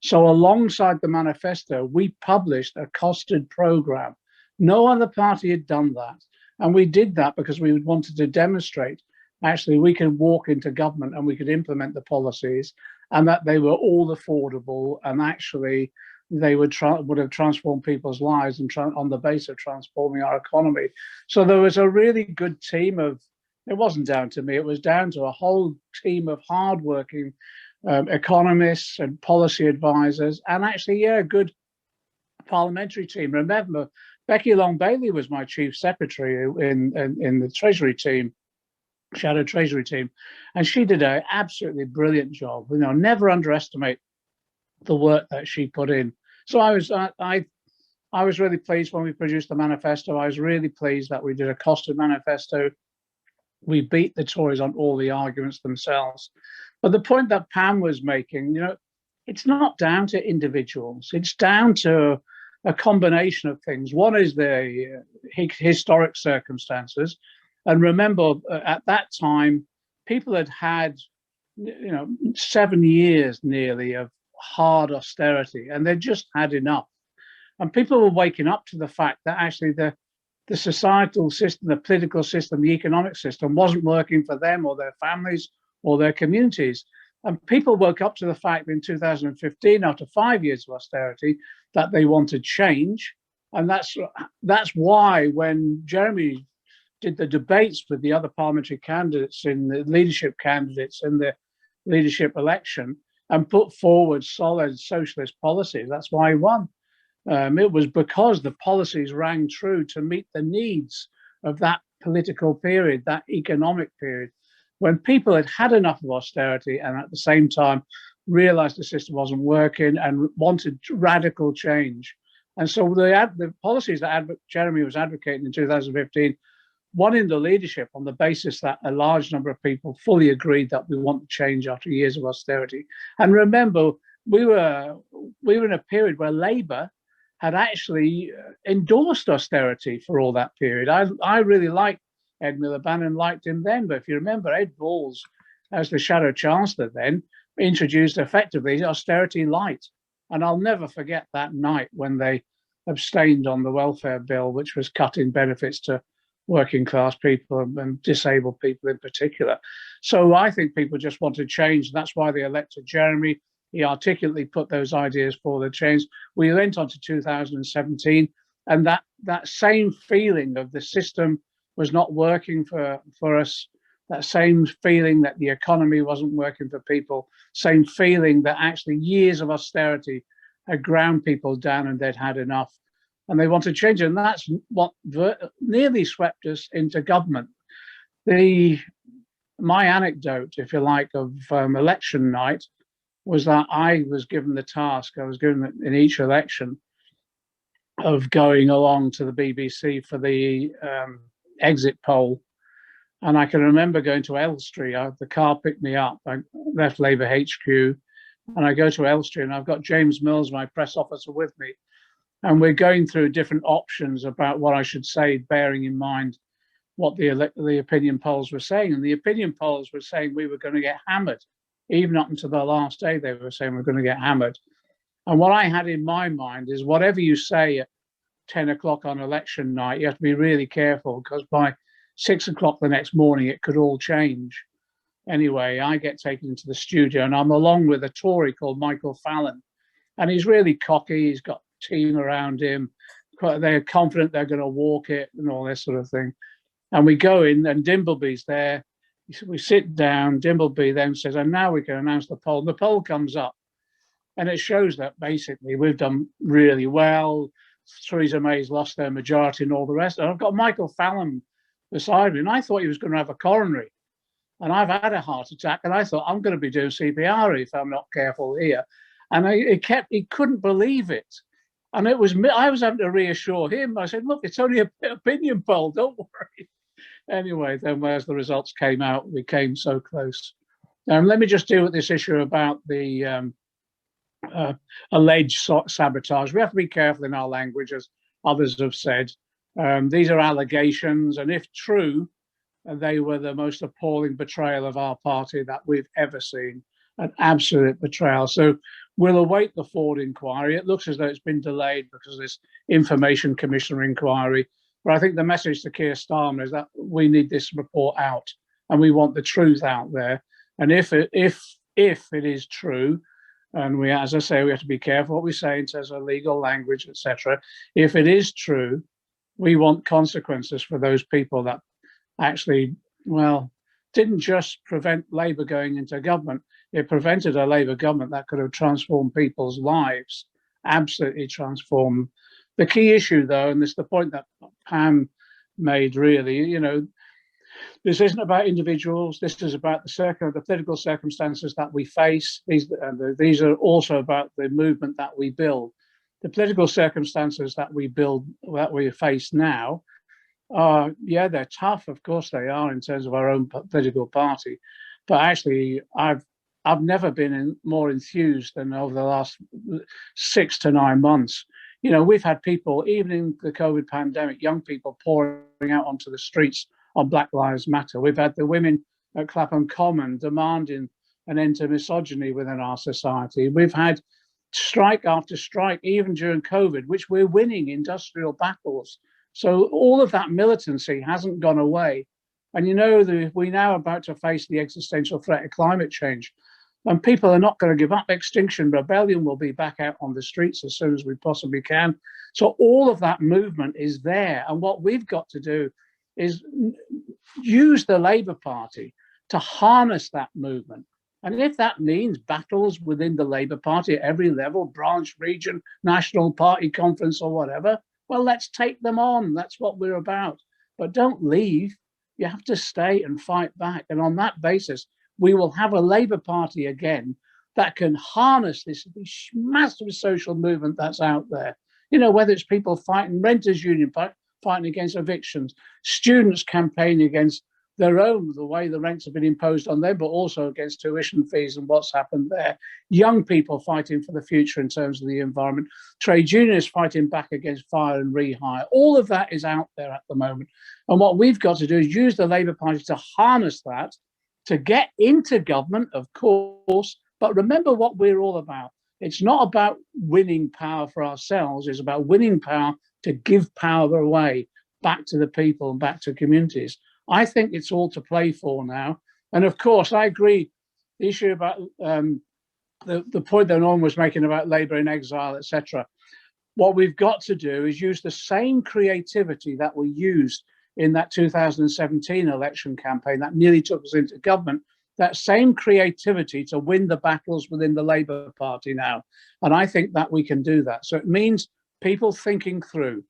So alongside the manifesto, we published a costed program. No other party had done that. And we did that because we wanted to demonstrate, actually, we can walk into government and we could implement the policies, and that they were all affordable, and actually they would have transformed people's lives and on the basis of transforming our economy. So there was a really good team of, it wasn't down to me, it was down to a whole team of hardworking economists and policy advisors, and actually, yeah, a good parliamentary team. Remember, Becky Long-Bailey was my chief secretary in the Treasury team, Shadow Treasury team, and she did an absolutely brilliant job. You know, never underestimate the work that she put in. So I was really pleased when we produced the manifesto. I was really pleased that we did a costed manifesto. We beat the Tories on all the arguments themselves. But the point that Pam was making, you know, it's not down to individuals. It's down to a combination of things. One is the historic circumstances. And remember, at that time, people had had, you know, 7 years nearly of hard austerity, and they just had enough. And people were waking up to the fact that actually the societal system, the political system, the economic system wasn't working for them or their families or their communities. And people woke up to the fact in 2015, after 5 years of austerity, that they wanted change. And that's why when Jeremy did the debates with the other parliamentary candidates in the leadership candidates in the leadership election and put forward solid socialist policies, that's why he won. It was because the policies rang true to meet the needs of that political period, that economic period, when people had had enough of austerity and at the same time realized the system wasn't working and wanted radical change. And so the policies that Jeremy was advocating in 2015 won in the leadership on the basis that a large number of people fully agreed that we want to change after years of austerity. And remember, we were in a period where Labour had actually endorsed austerity for all that period. I really liked Ed Miliband and liked him then, but if you remember, Ed Balls, as the Shadow Chancellor then, introduced effectively austerity light. And I'll never forget that night when they abstained on the welfare bill, which was cutting benefits to working class people and disabled people in particular. So I think people just want to change. That's why they elected Jeremy. He articulately put those ideas for the change. We went on to 2017, and that same feeling of the system was not working for us, that same feeling that the economy wasn't working for people, same feeling that actually years of austerity had ground people down and they'd had enough. And they want to change it. And that's what nearly swept us into government. My anecdote, if you like, of election night was that I was given the task, I was given in each election, of going along to the BBC for the exit poll. And I can remember going to Elstree. The car picked me up. I left Labour HQ and I go to Elstree, and I've got James Mills, my press officer, with me. And we're going through different options about what I should say, bearing in mind what the opinion polls were saying. And the opinion polls were saying we were going to get hammered Even up until the last day, they were saying we're going to get hammered. And what I had in my mind is whatever you say at 10 o'clock on election night, you have to be really careful, because by 6 o'clock the next morning, it could all change. Anyway, I get taken into the studio and I'm along with a Tory called Michael Fallon. And he's really cocky. He's got a team around him. They're confident they're going to walk it and all this sort of thing. And we go in and Dimbleby's there. We sit down. Dimbleby then says, and now we can announce the poll. The poll comes up and it shows that basically we've done really well. Theresa May's lost their majority and all the rest. And I've got Michael Fallon beside me and I thought he was going to have a coronary. And I've had a heart attack and I thought I'm going to be doing CPR if I'm not careful here. And he couldn't believe it. And I was having to reassure him. I said, look, it's only an opinion poll, don't worry. Anyway, then as the results came out, we came so close. Let me just deal with this issue about the alleged sabotage. We have to be careful in our language, as others have said. These are allegations, and if true, they were the most appalling betrayal of our party that we've ever seen, an absolute betrayal. So we'll await the Ford inquiry. It looks as though it's been delayed because of this Information Commissioner inquiry. But I think the message to Keir Starmer is that we need this report out and we want the truth out there. And if it is true, and we, as I say, we have to be careful what we say in terms of legal language, etc. If it is true, we want consequences for those people that actually, well, didn't just prevent Labour going into government, it prevented a Labour government that could have transformed people's lives, absolutely transformed. The key issue, though, and this is the point that Pam made, really, you know, this isn't about individuals. This is about the political circumstances that we face. These are also about the movement that we build. The political circumstances that we build, that we face now, yeah, they're tough. Of course they are in terms of our own political party. But actually, I've never been more enthused than over the last 6 to 9 months. You know, we've had people, even in the COVID pandemic, young people pouring out onto the streets on Black Lives Matter. We've had the women at Clapham Common demanding an end to misogyny within our society. We've had strike after strike, even during COVID, which we're winning industrial battles. So all of that militancy hasn't gone away. And you know, we're now about to face the existential threat of climate change. And people are not going to give up. Extinction Rebellion will be back out on the streets as soon as we possibly can. So all of that movement is there. And what we've got to do is use the Labour Party to harness that movement. And if that means battles within the Labour Party at every level, branch, region, national party conference or whatever, well, let's take them on. That's what we're about. But don't leave. You have to stay and fight back. And on that basis, we will have a Labour Party again that can harness this massive social movement that's out there. You know, whether it's people fighting, renters union fighting against evictions, students campaigning against their own, the way the rents have been imposed on them, but also against tuition fees and what's happened there. Young people fighting for the future in terms of the environment, trade unionists fighting back against fire and rehire. All of that is out there at the moment. And what we've got to do is use the Labour Party to harness that, to get into government, of course, but remember what we're all about. It's not about winning power for ourselves. It's about winning power to give power away back to the people and back to communities. I think it's all to play for now. And of course, I agree, the issue about the point that Norm was making about Labour in exile, etc. What we've got to do is use the same creativity that we used in that 2017 election campaign that nearly took us into government, that same creativity to win the battles within the Labour Party now. And I think that we can do that. So it means people thinking through.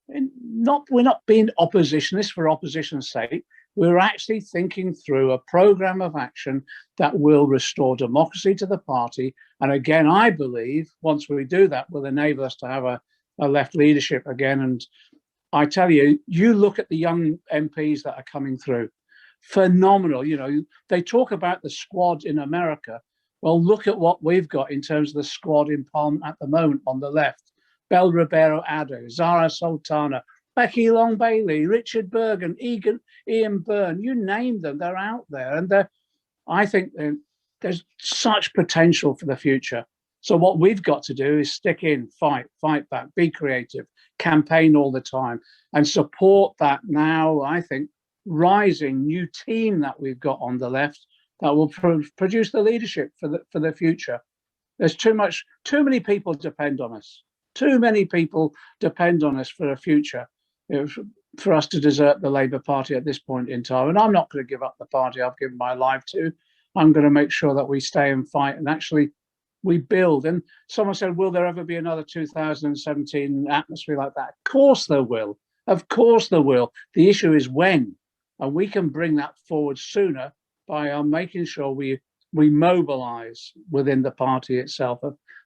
We're not being oppositionists for opposition's sake. We're actually thinking through a programme of action that will restore democracy to the party. And again, I believe once we do that, will enable us to have a left leadership again. And I tell you, you look at the young MPs that are coming through, phenomenal. You know, they talk about the squad in America. Well, look at what we've got in terms of the squad in Parliament at the moment on the left. Bel Ribeiro Addo, Zara Sultana, Becky Long Bailey, Richard Bergen, Ian Byrne, you name them, they're out there. And I think there's such potential for the future. So what we've got to do is stick in, fight back, be creative, campaign all the time, and support that now, I think, rising new team that we've got on the left that will produce the leadership for the future. There's too many people depend on us. Too many people depend on us for the future, for us to desert the Labour Party at this point in time. And I'm not going to give up the party I've given my life to. I'm going to make sure that we stay and fight and actually we build. And someone said, will there ever be another 2017 atmosphere like that? Of course there will. Of course there will. The issue is when. And we can bring that forward sooner by making sure we mobilise within the party itself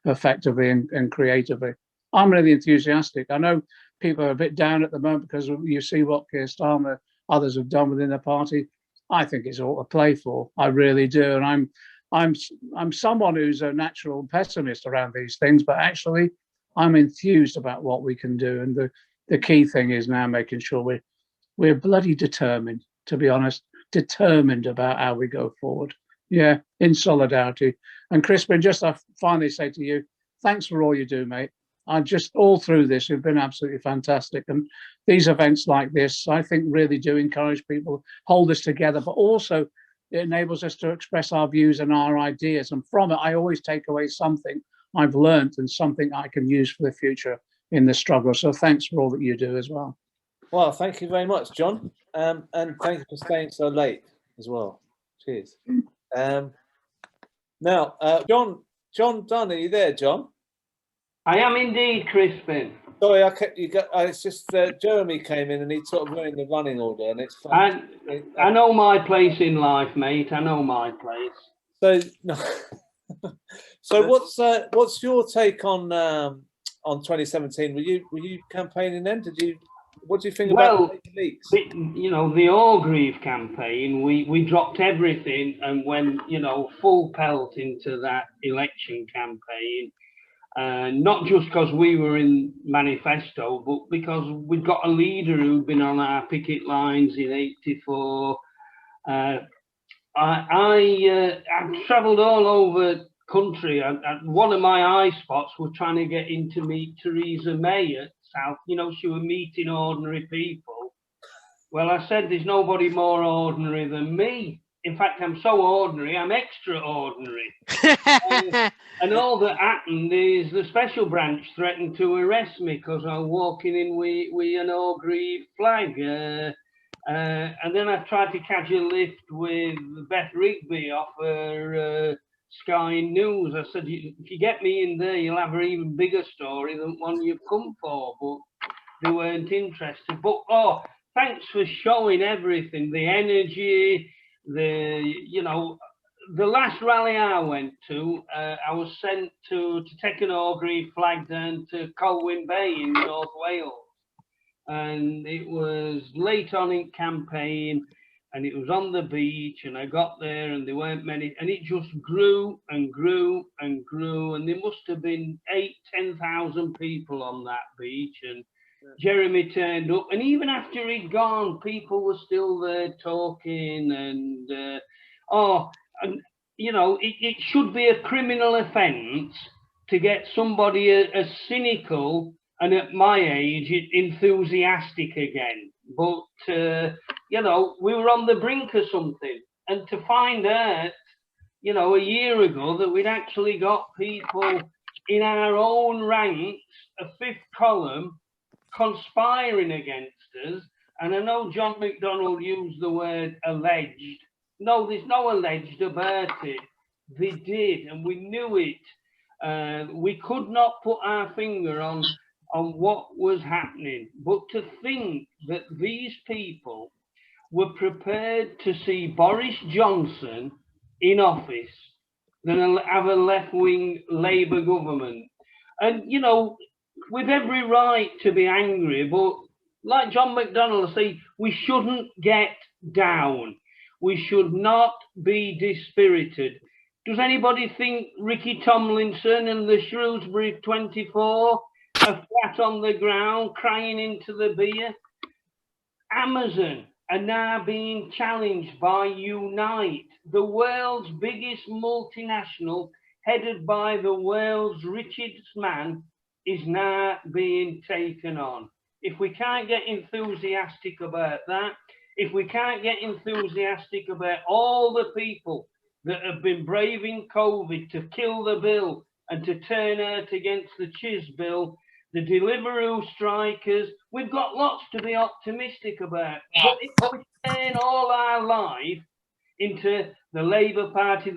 effectively and creatively. I'm really enthusiastic. I know people are a bit down at the moment because you see what Keir Starmer, others have done within the party. I think it's all to play for. I really do. And I'm someone who's a natural pessimist around these things, but actually I'm enthused about what we can do. And the key thing is now making sure we're bloody determined, to be honest, determined about how we go forward. Yeah, in solidarity. And Crispin, just I finally say to you, thanks for all you do, mate. I just all through this, you've been absolutely fantastic. And these events like this, I think really do encourage people, hold us together, but also it enables us to express our views and our ideas. And from it, I always take away something I've learned and something I can use for the future in the struggle. So thanks for all that you do as well. Well, thank you very much, John. And thank you for staying so late as well. Cheers. Now, John Dunn, are you there, John? I am indeed, Crispin. Sorry, it's just Jeremy came in and he sort of ruined the running order, and it's fun. I know my place in life, mate. I know my place. So, no. So what's your take on 2017? Were you campaigning then? What do you think about the leaks? You know, the Orgreave campaign, we dropped everything and went, you know, full pelt into that election campaign. Not just because we were in Manifesto, but because we've got a leader who'd been on our picket lines in '84. I've travelled all over country. One of my eye spots was trying to get in to meet Theresa May at South. You know, she was meeting ordinary people. Well, I said there's nobody more ordinary than me. In fact, I'm so ordinary, I'm extraordinary. And all that happened is the special branch threatened to arrest me because I'm walking in with an Orgreave flag. And then I tried to catch a lift with Beth Rigby off her Sky News. I said, if you get me in there, you'll have an even bigger story than one you've come for. But they weren't interested. But, thanks for showing everything, the energy, you know, the last rally I went to, I was sent to take an Orgreave flag down to Colwyn Bay in North Wales. And it was late on in campaign and it was on the beach and I got there and there weren't many and it just grew and grew and grew and there must have been 8,000-10,000 people on that beach and Jeremy turned up and even after he'd gone people were still there talking and and you know it should be a criminal offence to get somebody as cynical and at my age enthusiastic again, but you know, we were on the brink of something and to find out, you know, a year ago that we'd actually got people in our own ranks, a fifth column, conspiring against us. And I know John McDonnell used the word alleged. No, there's no alleged about it. They did, and we knew it. We could not put our finger on what was happening, but to think that these people were prepared to see Boris Johnson in office than have a left-wing Labour government. And, you know, with every right to be angry, but like John McDonnell said, we shouldn't get down. We should not be dispirited. Does anybody think Ricky Tomlinson and the Shrewsbury 24 are flat on the ground, crying into the beer? Amazon, are now being challenged by Unite, the world's biggest multinational, headed by the world's richest man, is now being taken on. If we can't get enthusiastic about that, if we can't get enthusiastic about all the people that have been braving COVID to kill the bill and to turn out against the Chiz bill, the Deliveroo strikers, we've got lots to be optimistic about. But if we turn all our life into the Labour Party,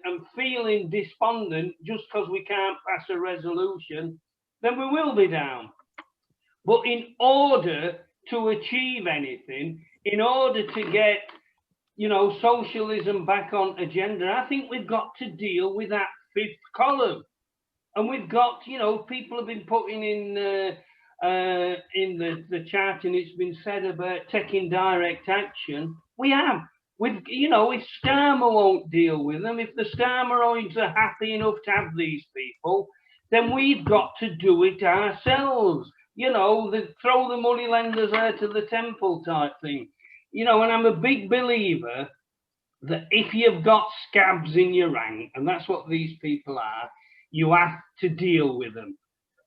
and feeling despondent just because we can't pass a resolution, then we will be down. But in order to achieve anything, in order to get, you know, socialism back on agenda, I think we've got to deal with that fifth column. And we've got, you know, people have been putting in the chat, and it's been said about taking direct action. We have. With, you know, if Starmer won't deal with them, if the Starmeroids are happy enough to have these people, then we've got to do it ourselves. You know, throw the moneylenders out of the temple type thing. You know, and I'm a big believer that if you've got scabs in your rank, and that's what these people are, you have to deal with them.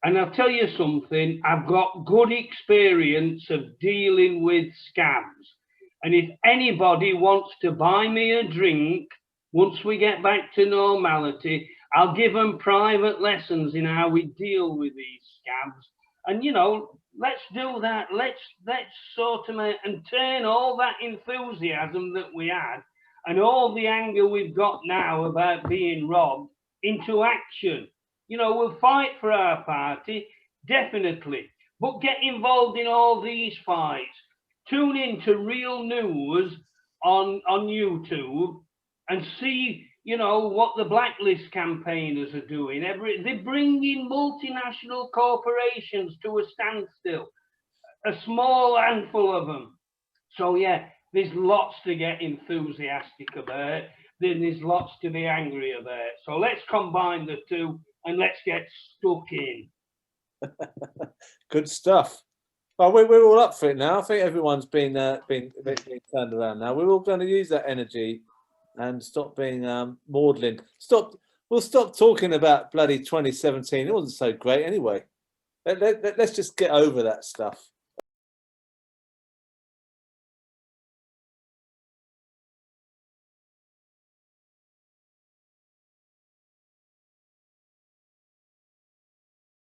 And I'll tell you something, I've got good experience of dealing with scabs. And if anybody wants to buy me a drink, once we get back to normality, I'll give them private lessons in how we deal with these scabs. And, you know, let's do that. Let's sort them out and turn all that enthusiasm that we had and all the anger we've got now about being robbed into action. You know, we'll fight for our party, definitely, but get involved in all these fights. Tune in to Real News on YouTube and see, you know, what the blacklist campaigners are doing. They're bringing multinational corporations to a standstill, a small handful of them. So, yeah, there's lots to get enthusiastic about. Then there's lots to be angry about. So let's combine the two and let's get stuck in. Good stuff. Well, we're all up for it now. I think everyone's been turned around now. We're all going to use that energy and stop being maudlin. We'll stop talking about bloody 2017. It wasn't so great anyway. Let's just get over that stuff.